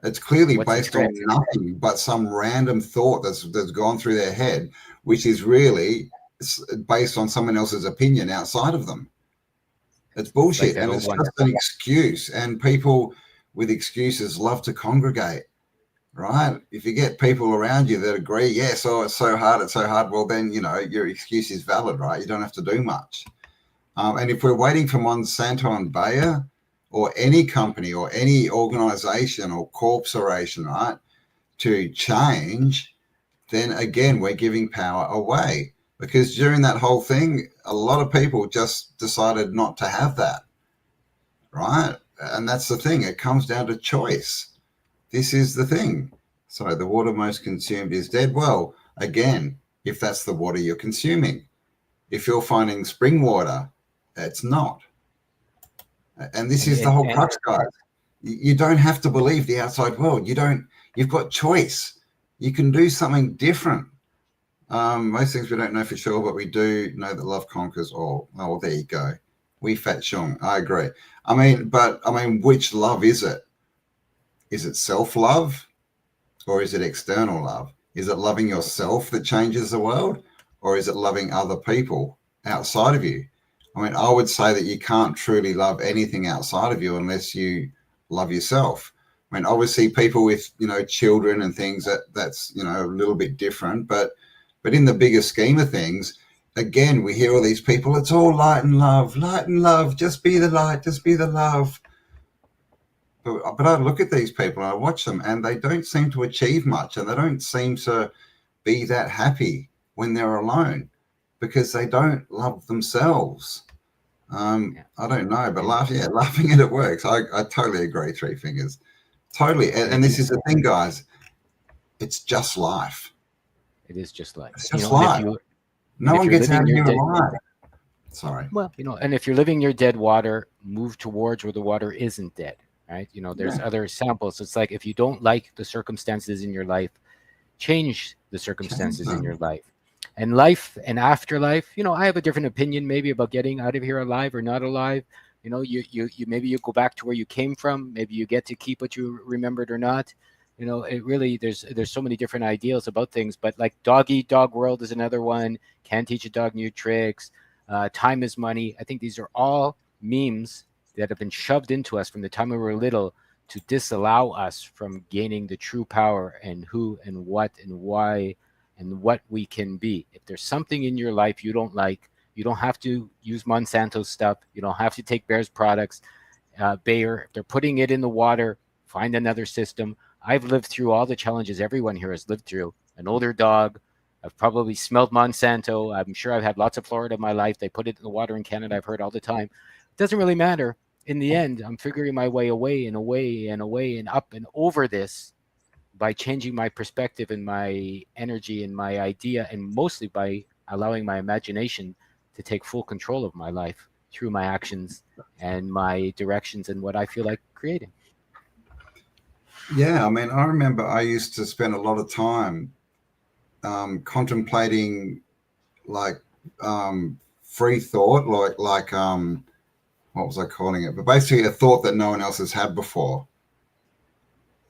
It's clearly what's the based on trick? nothing but some random thought that's gone through their head, which is really based on someone else's opinion outside of them. It's It's like bullshit, that and old it's one. just an excuse. And people with excuses love to congregate, right? If you get people around you that agree, yes, oh, it's so hard, it's so hard, well, then, your excuse is valid, right? You don't have to do much. And if we're waiting for Monsanto and Bayer or any company or any organization or corporation, right, to change, then again, we're giving power away. Because during that whole thing, a lot of people just decided not to have that, right? And that's the thing. It comes down to choice. This is the thing. So the water most consumed is dead. Well, again, if that's the water you're consuming, if you're finding spring water, it's not. And this And is the and whole and crux, guys. You don't have to believe the outside world. You've got choice. You can do something different. Most things we don't know for sure, but we do know that love conquers all. Oh, well, there you go. We fat shung. I agree. Which love is it? Is it self-love or is it external love? Is it loving yourself that changes the world, or is it loving other people outside of you? I would say that you can't truly love anything outside of you unless you love yourself. Obviously, people with children and things that's a little bit different, but in the bigger scheme of things, again, we hear all these people. It's all light and love. Just be the light. Just be the love. But I look at these people and I watch them, and they don't seem to achieve much, and they don't seem to be that happy when they're alone because they don't love themselves. yeah, I don't know, but and laughing at it works. I totally agree. Three fingers, totally. And and this is the thing, guys. It's just life. it is just life. It's just And life. No if one you're gets out living of your here dead alive. Sorry. well, and if you're living your dead water, move towards where the water isn't dead, right? There's Yeah. other samples. It's like if you don't like the circumstances in your life, change the Change circumstances in your them. life. And life and afterlife, I have a different opinion maybe about getting out of here alive or not alive. You maybe you go back to where you came from. Maybe you get to keep what you remembered or not. It really, there's so many different ideals about things, but like dog eat dog world is another one. Can teach a dog new tricks. Time is money. I think these are all memes that have been shoved into us from the time we were little to disallow us from gaining the true power and who and what and why and what we can be. If there's something in your life you don't like, you don't have to use Monsanto stuff. You don't have to take Bayer's products. Bayer, if they're putting it in the water, find another system. I've lived through all the challenges everyone here has lived through. An older dog. I've probably smelled Monsanto. I'm sure I've had lots of Florida in my life. They put it in the water in Canada. I've heard all the time. It doesn't really matter. In the end, I'm figuring my way away and away and away and up and over this by changing my perspective and my energy and my idea, and mostly by allowing my imagination to take full control of my life through my actions and my directions and what I feel like creating. Yeah, I mean, I remember I used to spend a lot of time contemplating like free thought, what was I calling it? But basically, a thought that no one else has had before.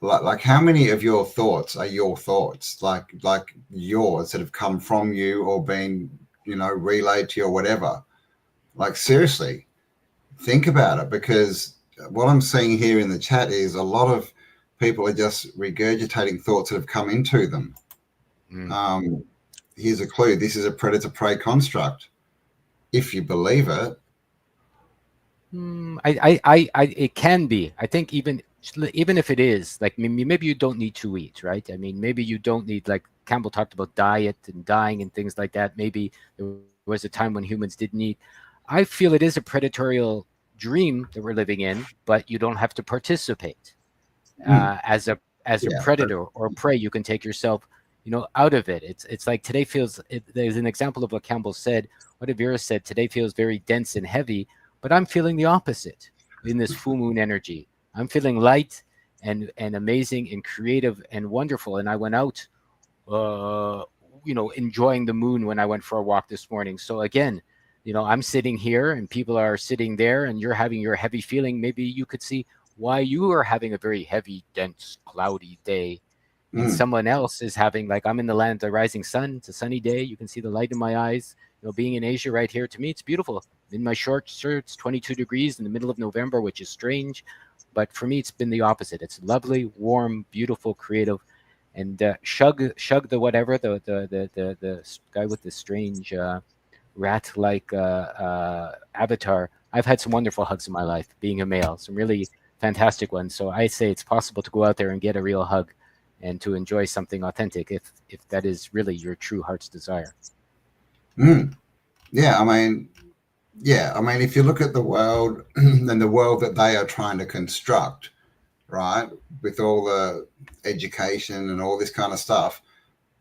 Like how many of your thoughts are your thoughts, like yours that have come from you or been relayed to you or whatever? Like seriously, think about it, because what I'm seeing here in the chat is a lot of people are just regurgitating thoughts that have come into them. Mm. Um, Here's a clue: this is a predator-prey construct. If you believe it. It can be. I think even if it is, like maybe you don't need to eat, right? I mean, maybe you don't need, like Campbell talked about diet and dying and things like that. Maybe there was a time when humans didn't eat. I feel it is a predatorial dream that we're living in, but you don't have to participate as a Yeah, predator or prey. You can take yourself, out of it. It's like today feels. There's an example of what Campbell said. What Avira said. Today feels very dense and heavy, but I'm feeling the opposite in this full moon energy. I'm feeling light and amazing and creative and wonderful. And I went out, uh, enjoying the moon when I went for a walk this morning. So again, I'm sitting here and people are sitting there, and you're having your heavy feeling. Maybe you could see why you are having a very heavy, dense, cloudy day, and mm, someone else is having, like, I'm in the land of the rising sun. It's a sunny day. You can see the light in my eyes. Being in Asia right here, to me, it's beautiful. In my short shirts, 22 degrees in the middle of November, which is strange. But for me, it's been the opposite. It's lovely, warm, beautiful, creative. And Shug the whatever, the guy with the strange rat-like avatar. I've had some wonderful hugs in my life, being a male, some really fantastic ones. So I say it's possible to go out there and get a real hug and to enjoy something authentic if that is really your true heart's desire. mm. Yeah, I mean, if you look at the world and the world that they are trying to construct, right, with all the education and all this kind of stuff,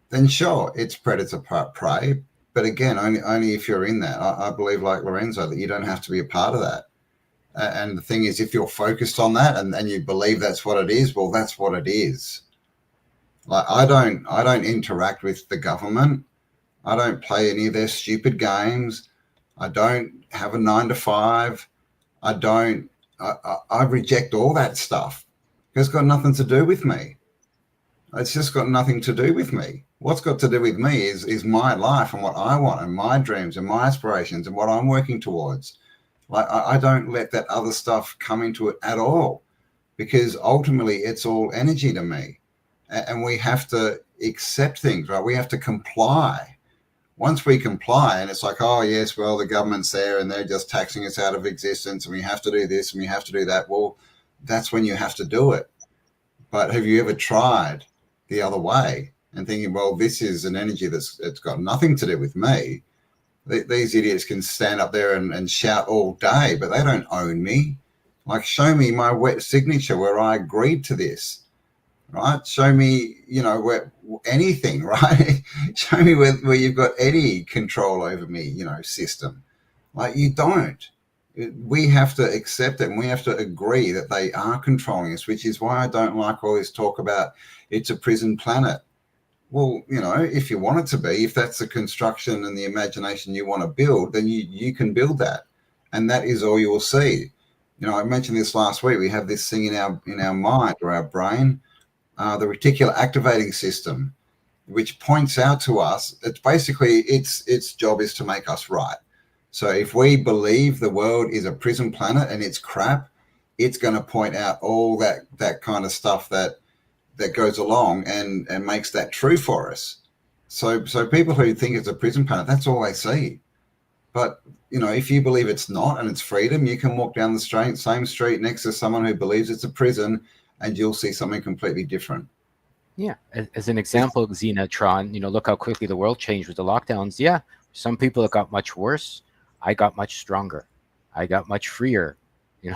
then sure, it's predator prey. But again, only if you're in that. I believe, like Lorenzo, that you don't have to be a part of that. And the thing is, if you're focused on that and you believe that's what it is, well, that's what it is. Like I don't interact with the government. I don't play any of their stupid games. I don't have a 9 to 5. I don't. I reject all that stuff. It's got nothing to do with me. It's just got nothing to do with me. What's got to do with me is my life and what I want and my dreams and my aspirations and what I'm working towards. Like I don't let that other stuff come into it at all, because ultimately it's all energy to me, and we have to accept things, right? We have to comply. Once we comply, and it's like, oh yes, well, the government's there and they're just taxing us out of existence and we have to do this and we have to do that. Well, that's when you have to do it. But have you ever tried the other way and thinking, well, this is an energy it's got nothing to do with me? These idiots can stand up there and shout all day, but they don't own me. Like, show me my wet signature where I agreed to this, right? Show me, where anything, right? Show me where you've got any control over me, system. Like, you don't. We have to accept it, and we have to agree that they are controlling us, which is why I don't like all this talk about it's a prison planet. Well, if you want it to be, if that's the construction and the imagination you want to build, then you can build that, and that is all you will see. I mentioned this last week. We have this thing in our mind or our brain. the reticular activating system, which points out to us, it's basically its job is to make us right. So if we believe the world is a prison planet and it's crap, it's going to point out all that kind of stuff that goes along and makes that true for us. So people who think it's a prison planet, that's all they see. But if you believe it's not and it's freedom, you can walk down the same street next to someone who believes it's a prison, and you'll see something completely different. Yeah, as an example, Xenotron, look how quickly the world changed with the lockdowns. Yeah, some people it got much worse. I got much stronger. I got much freer.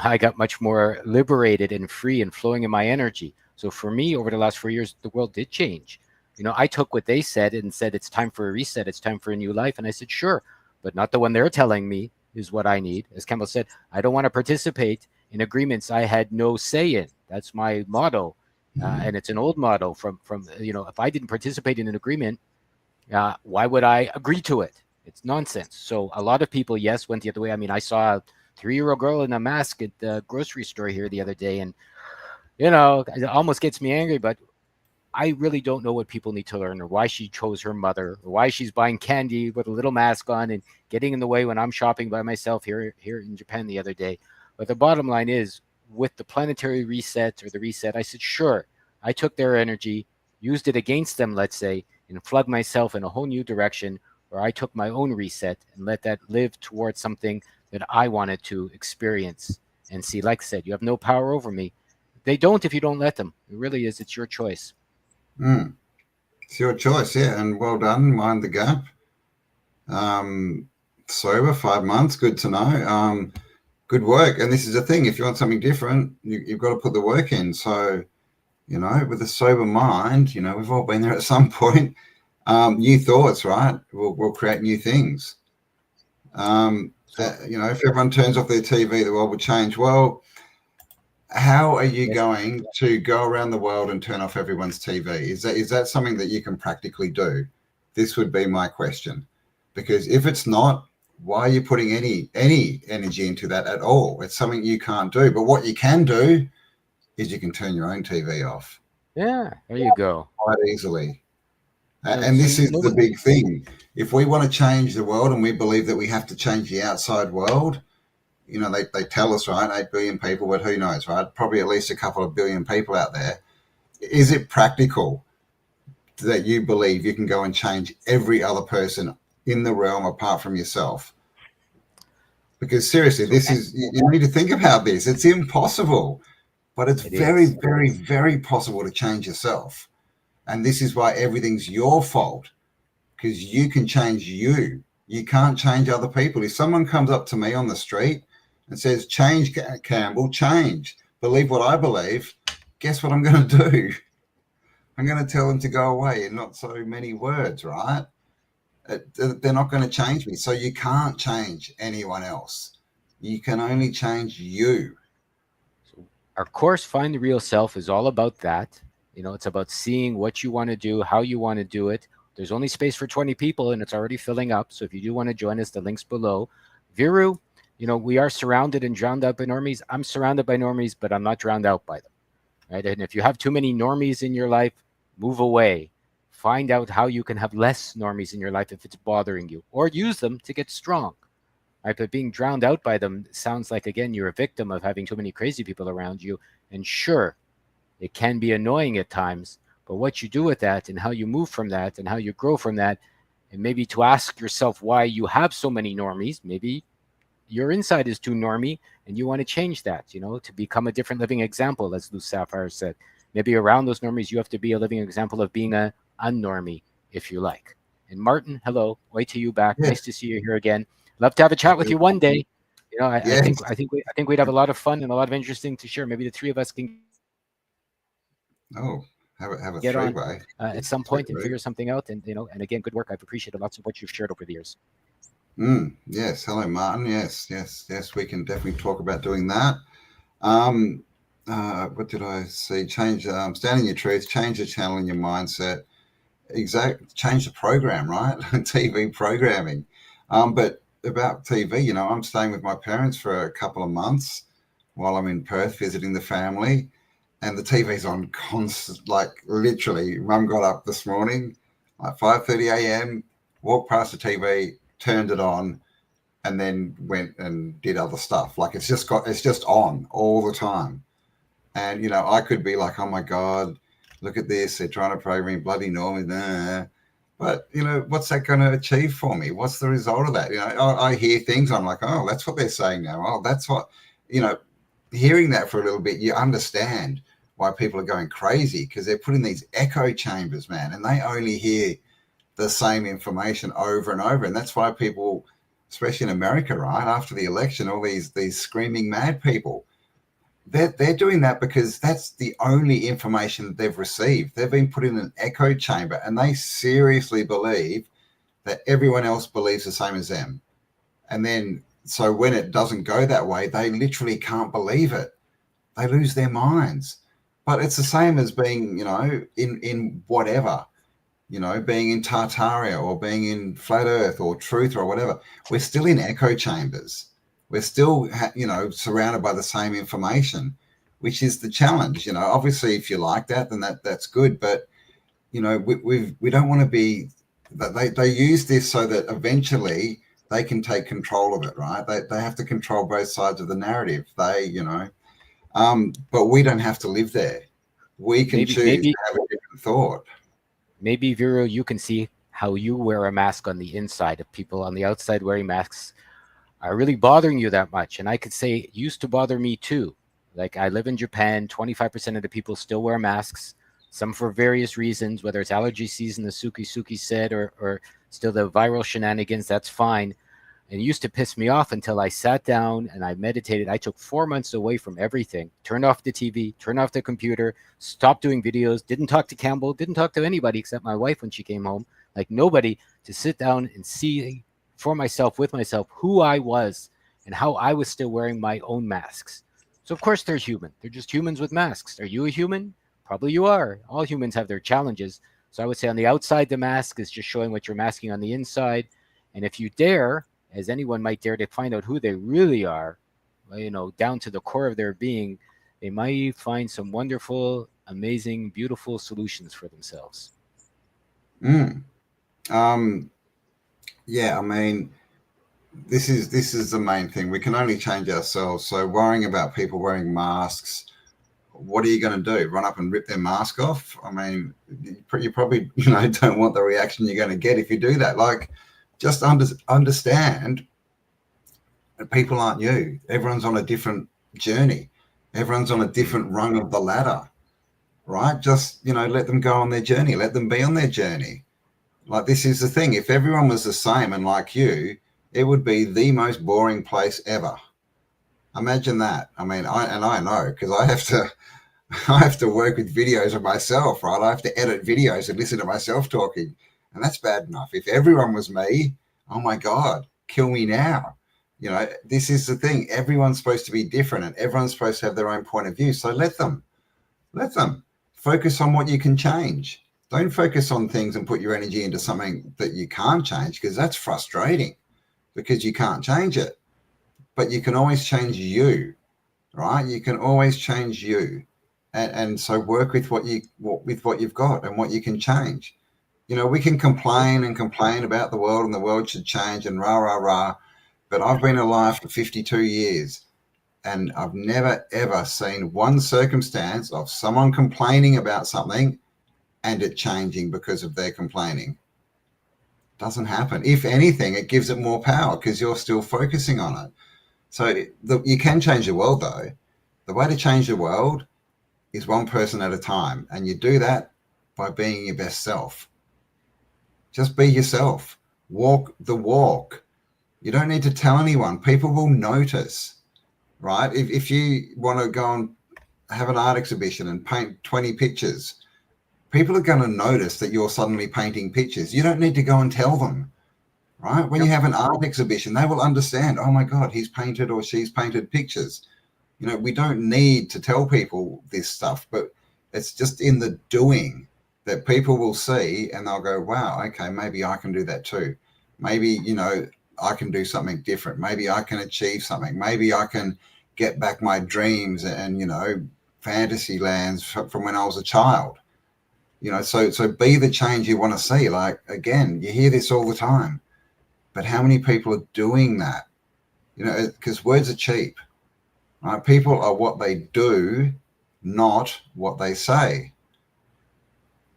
I got much more liberated and free and flowing in my energy. So for me, over the last 4 years, the world did change. I took what they said and said it's time for a reset. It's time for a new life, and I said sure, but not the one they're telling me is what I need. As Campbell said, I don't want to participate in agreements I had no say in. That's my motto. And it's an old motto from if I didn't participate in an agreement, why would I agree to it? It's nonsense. So a lot of people, yes, went the other way. I mean, I saw a 3-year-old girl in a mask at the grocery store here the other day, and it almost gets me angry. But I really don't know what people need to learn, or why she chose her mother, or why she's buying candy with a little mask on and getting in the way when I'm shopping by myself here in Japan the other day. But the bottom line is, with the planetary reset or the reset, I said, sure, I took their energy, used it against them, let's say, and plugged myself in a whole new direction, or I took my own reset and let that live towards something that I wanted to experience and see. Like I said, you have no power over me. They don't if you don't let them. It really is. It's your choice. Mm. It's your choice, yeah, and well done. Mind the gap. Um, Sober 5 months, good to know. Good work. And this is the thing: if you want something different, you've got to put the work in. So, with a sober mind, we've all been there at some point. New thoughts, right? We'll create new things. If everyone turns off their TV, the world will change. Well, how are you going to go around the world and turn off everyone's TV? Is that something that you can practically do? This would be my question. Because if it's not, why are you putting any energy into that at all? It's something you can't do. But what you can do is you can turn your own TV off. Yeah, there you go. Quite easily. And this is the big thing. If we want to change the world and we believe that we have to change the outside world, they tell us, right, 8 billion people, but who knows, right? Probably at least a couple of billion people out there. Is it practical that you believe you can go and change every other person in the realm apart from yourself? Because seriously, you need to think about this. It's impossible, but it's very, very, very possible to change yourself. And this is why everything's your fault, because you can change you. You can't change other people. If someone comes up to me on the street and says, change, Campbell, change, believe what I believe, guess what I'm going to do? I'm going to tell them to go away in not so many words, right? They're not going to change me. So you can't change anyone else. You can only change you. So our course, Find the Real Self, is all about that. It's about seeing what you want to do, how you want to do it. There's only space for 20 people, and it's already filling up. So if you do want to join us, the link's below. Viru, we are surrounded and drowned out by normies. I'm surrounded by normies, but I'm not drowned out by them. Right? And if you have too many normies in your life, move away. Find out how you can have less normies in your life if it's bothering you, or use them to get strong. Right? But being drowned out by them sounds like, again, you're a victim of having too many crazy people around you. And sure, it can be annoying at times, but what you do with that and how you move from that and how you grow from that, and maybe to ask yourself why you have so many normies, maybe your inside is too normy and you want to change that, to become a different living example, as Lou Sapphire said. Maybe around those normies, you have to be a living example of being a unnormie, if you like. And Martin, hello, wait till you back. Nice to see you here again. Love to have a chat with you one day. I think we'd have a lot of fun and a lot of interesting to share. Maybe the three of us can have a get on three-way at some point and figure something out. And and again, good work. I've appreciated lots of what you've shared over the years. Yes, hello, Martin. Yes. We can definitely talk about doing that. What did I see? Change, stand in your truth. Change the channel in your mindset. Change the program, right? TV programming. But about TV, I'm staying with my parents for a couple of months while I'm in Perth visiting the family. and the TV's on constant, like literally. Mum got up this morning, like 5:30 a.m., walked past the TV, turned it on, and then went and did other stuff. Like it's just on all the time. And I could be like, oh my God, look at this. They're trying to program bloody normal. Nah. But what's that going to achieve for me? What's the result of that? I hear things. I'm like, oh, that's what they're saying now. Oh, that's what, you know, hearing that for a little bit, you understand why people are going crazy because they're put in these echo chambers, man, and they only hear the same information over and over. And that's why people, especially in America, right after the election, all these screaming mad people, they're doing that because that's the only information that they've received. They've been put in an echo chamber, and they seriously believe that everyone else believes the same as them. And then, so when it doesn't go that way, they literally can't believe it. They lose their minds. But it's the same as being, in whatever, being in Tartaria or being in Flat Earth or Truth or whatever. We're still in echo chambers. We're still, surrounded by the same information, which is the challenge. Obviously, if you like that, then that's good. But we don't want to be. They use this so that eventually they can take control of it, right? They have to control both sides of the narrative. But we don't have to live there. We can Maybe choose to maybe have a different thought. maybe Vero, you can see how you wear a mask on the inside of people on the outside wearing masks are really bothering you that much. And I could say it used to bother me too. Like I live in Japan, 25% of the people still wear masks, some for various reasons, whether it's allergy season, the Suki Suki said, or still the viral shenanigans, that's fine. And it used to piss me off until I sat down and I meditated. I took 4 months away from everything, turned off the TV, turned off the computer, stopped doing videos, didn't talk to Campbell, didn't talk to anybody except my wife when she came home, like nobody, to sit down and see for myself, with myself, who I was and how I was still wearing my own masks. So, of course, they're human. They're just humans with masks. Are you a human? Probably you are. All humans have their challenges. So, I would say on the outside, the mask is just showing what you're masking on the inside. And if you dare, as anyone might dare to find out who they really are, down to the core of their being, they might find some wonderful, amazing, beautiful solutions for themselves. Mm. Um, yeah, I mean, this is the main thing. We can only change ourselves. So worrying about people wearing masks, what are you going to do? Run up and rip their mask off? I mean, you probably don't want the reaction you're going to get if you do that. Like, just understand that people aren't you. Everyone's on a different journey. Everyone's on a different rung of the ladder, right? Just let them go on their journey. Let them be on their journey. Like, this is the thing. If everyone was the same and like you, it would be the most boring place ever. Imagine that. I mean, I know because I have to I have to work with videos of myself, right? I have to edit videos and listen to myself talking, and that's bad enough. If everyone was me, oh my God, kill me now. This is the thing. Everyone's supposed to be different, and everyone's supposed to have their own point of view. So let them focus on what you can change. Don't focus on things and put your energy into something that you can't change because that's frustrating because you can't change it. But you can always change you, right? You can always change you. And so work with with what you've got and what you can change. We can complain and complain about the world and the world should change and rah rah rah. But I've been alive for 52 years and I've never ever seen one circumstance of someone complaining about something and it changing because of their complaining. Doesn't happen. If anything, it gives it more power because you're still focusing on it. So you can change the world though. The way to change the world is one person at a time. And you do that by being your best self. Just be yourself. Walk the walk. You don't need to tell anyone. People will notice, right? If you want to go and have an art exhibition and paint 20 pictures, people are going to notice that you're suddenly painting pictures. You don't need to go and tell them, right? When Yep. you have an art exhibition, they will understand, oh my God, he's painted or she's painted pictures. We don't need to tell people this stuff, but it's just in the doing that people will see and they'll go, wow, okay, maybe I can do that too. Maybe, I can do something different. Maybe I can achieve something. Maybe I can get back my dreams and fantasy lands from when I was a child. So be the change you want to see. Like, again, you hear this all the time, but how many people are doing that? Because words are cheap, right? People are what they do, not what they say,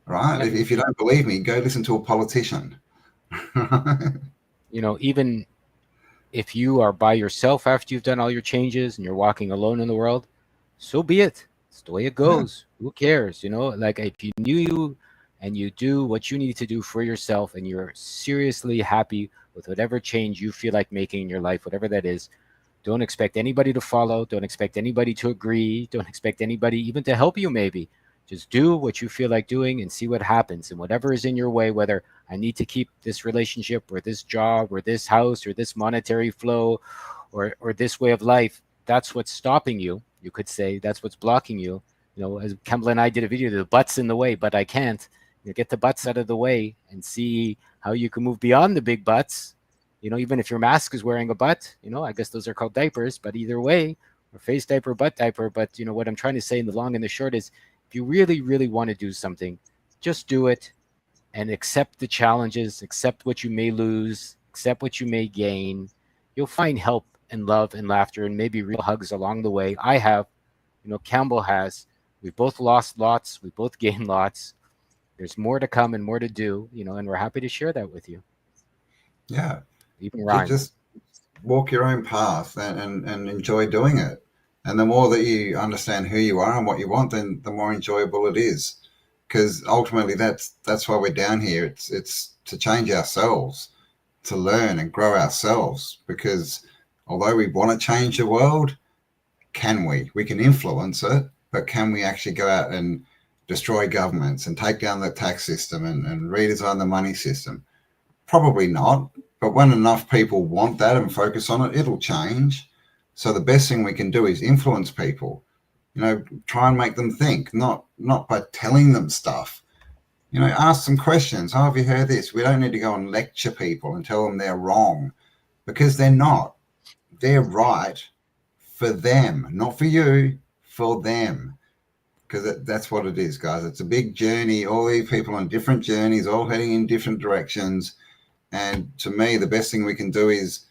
right? Yeah. If you don't believe me, go listen to a politician. Even if you are by yourself after you've done all your changes and you're walking alone in the world, so be it. It's the way it Yeah, goes. Who cares? Like if you knew you and you do what you need to do for yourself and you're seriously happy with whatever change you feel like making in your life, whatever that is, don't expect anybody to follow. Don't expect anybody to agree. Don't expect anybody even to help you, maybe. Just do what you feel like doing and see what happens. And whatever is in your way, whether I need to keep this relationship or this job or this house or this monetary flow or this way of life, that's what's stopping you. You could say that's what's blocking you. As Campbell and I did a video, the butts in the way, but I can't. Get the butts out of the way and see how you can move beyond the big butts. Even if your mask is wearing a butt, I guess those are called diapers, but either way, or face diaper, butt diaper. But what I'm trying to say in the long and the short is if you really, really want to do something, just do it and accept the challenges, accept what you may lose, accept what you may gain. You'll find help and love and laughter and maybe real hugs along the way. I have, Campbell has. We've both lost lots, we both gained lots. There's more to come and more to do, and we're happy to share that with you. yeah. Even You rhyme. just walk your own path and enjoy doing it. And the more that you understand who you are and what you want, then the more enjoyable it is. Because ultimately, that's why we're down here. It's to change ourselves, to learn and grow ourselves. Because although we want to change the world, can we? We can influence it, but can we actually go out and destroy governments and take down the tax system and redesign the money system? Probably not. But when enough people want that and focus on it, it'll change. So the best thing we can do is influence people. Try and make them think, not by telling them stuff. Ask them questions. Oh, have you heard this? We don't need to go and lecture people and tell them they're wrong because they're not. They're right for them, not for you, for them. Because that's what it is, guys. It's a big journey. All these people on different journeys, all heading in different directions. And to me, the best thing we can do is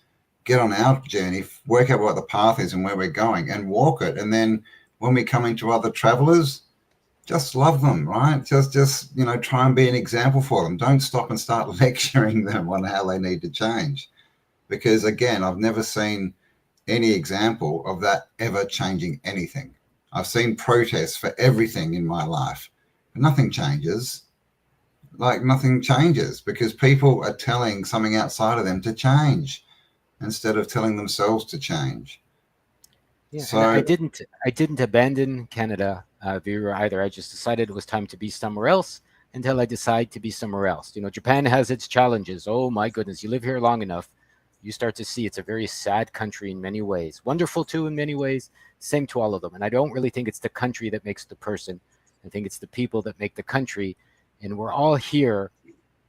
get on our journey, work out what the path is and where we're going and walk it. And then when we come into other travelers, just love them, right? Just try and be an example for them. Don't stop and start lecturing them on how they need to change. Because again, I've never seen any example of that ever changing anything. I've seen protests for everything in my life, but nothing changes. Like nothing changes because people are telling something outside of them to change instead of telling themselves to change. Yeah, and I So, didn't I didn't abandon Canada, Vera, either. I just decided it was time to be somewhere else until I decide to be somewhere else. Japan has its challenges. Oh my goodness, you live here long enough, you start to see it's a very sad country in many ways. Wonderful too in many ways. Same to all of them. And I don't really think it's the country that makes the person. I think it's the people that make the country. And we're all here,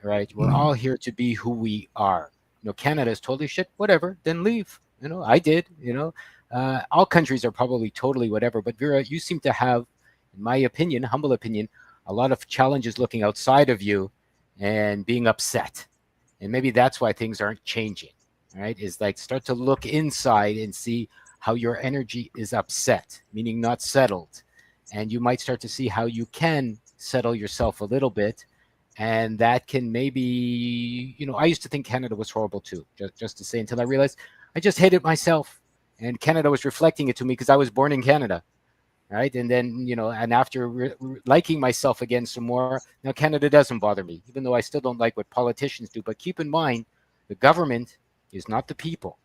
right? We're all here to be who we are. Canada is totally shit. Whatever, then leave. I did. All countries are probably totally whatever. But Vera, you seem to have, in my opinion, humble opinion, a lot of challenges looking outside of you and being upset. And maybe that's why things aren't changing. Right? Is like start to look inside and see how your energy is upset, meaning not settled. And you might start to see how you can settle yourself a little bit. And that can maybe, I used to think Canada was horrible too, just to say, until I realized I just hate it myself. And Canada was reflecting it to me because I was born in Canada. Right. And then, and after liking myself again some more, now Canada doesn't bother me, even though I still don't like what politicians do. But keep in mind, the government is not the people,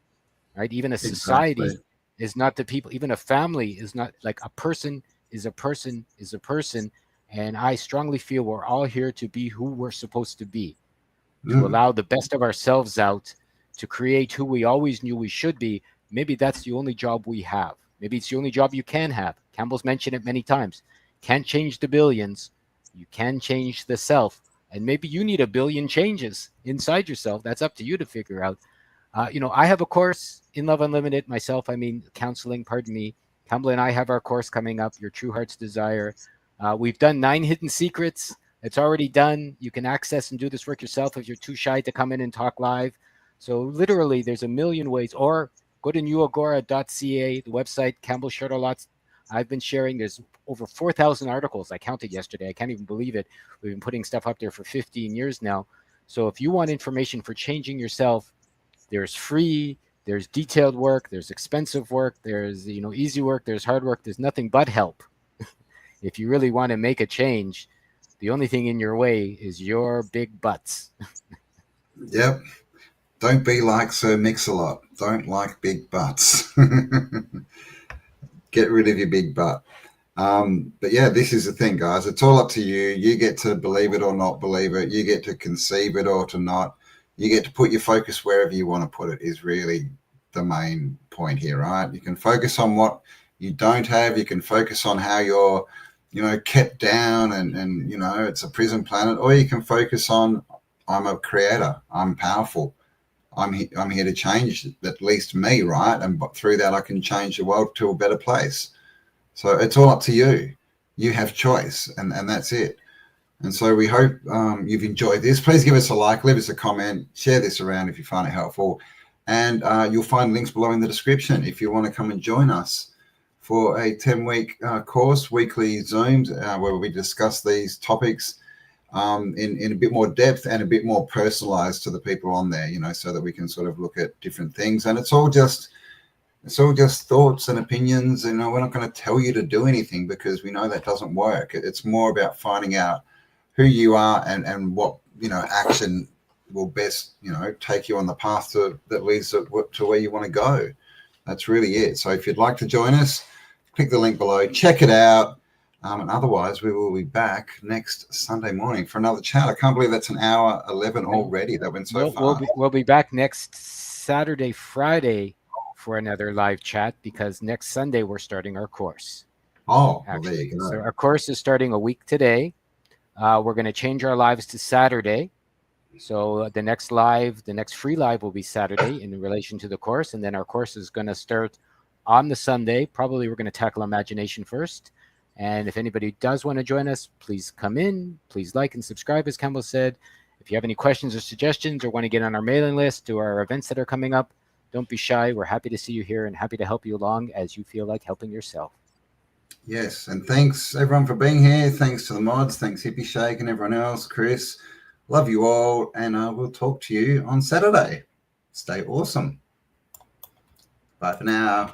right? Even a exactly. society is not the people. Even a family is not. Like a person is a person is a person. And I strongly feel we're all here to be who we're supposed to be, to Mm, allow the best of ourselves out, to create who we always knew we should be. Maybe that's the only job we have. Maybe it's the only job you can have. Campbell's mentioned it many times. Can't change the billions. You can change the self. And maybe you need a billion changes inside yourself. That's up to you to figure out. I have a course in Love Unlimited myself. I mean, counseling, pardon me. Campbell and I have our course coming up, Your True Heart's Desire. We've done 9 hidden secrets. It's already done. You can access and do this work yourself if you're too shy to come in and talk live. So literally, there's a million ways. Or go to newagora.ca, the website. Campbell shared a lot. I've been sharing. There's over 4,000 articles. I counted yesterday. I can't even believe it. We've been putting stuff up there for 15 years now. So if you want information for changing yourself, there's free, there's detailed work, there's expensive work, there's easy work, there's hard work. There's nothing but help. If you really want to make a change, the only thing in your way is your big butts. Yep. Don't be like Sir Mix-a-Lot. Don't like big butts. Get rid of your big butt. But yeah, this is the thing, guys. It's all up to you. You get to believe it or not believe it. You get to conceive it or to not. You get to put your focus wherever you want to put it is really the main point here, right? You can focus on what you don't have. You can focus on how you're, kept down and it's a prison planet. Or you can focus on, I'm a creator. I'm powerful. I'm here to change at least me, right? And through that, I can change the world to a better place. So it's all up to you. You have choice, and that's it. And so we hope you've enjoyed this. Please give us a like, leave us a comment, share this around if you find it helpful. And you'll find links below in the description if you want to come and join us for a 10-week course, weekly Zooms, where we discuss these topics in a bit more depth and a bit more personalized to the people on there, so that we can sort of look at different things. And it's all just thoughts and opinions. We're not going to tell you to do anything because we know that doesn't work. It's more about finding out who you are and what, action will best, take you on the path that leads to where you want to go. That's really it. So if you'd like to join us, click the link below, check it out. And otherwise, we will be back next Sunday morning for another chat. I can't believe that's an hour 11 already. That went so fast. We'll be back next Saturday, Friday for another live chat because next Sunday we're starting our course. Oh, well, there you go. So our course is starting a week today. We're going to change our lives to Saturday. So the next free live will be Saturday in relation to the course. And then our course is going to start on the Sunday. Probably we're going to tackle imagination first. And if anybody does want to join us, please come in. Please like and subscribe, as Campbell said. If you have any questions or suggestions or want to get on our mailing list to our events that are coming up, don't be shy. We're happy to see you here and happy to help you along as you feel like helping yourself. Yes, and thanks everyone for being here. Thanks to the mods. Thanks Hippie Shake and everyone else. Chris, love you all, and we'll talk to you on Saturday. Stay awesome. Bye for now.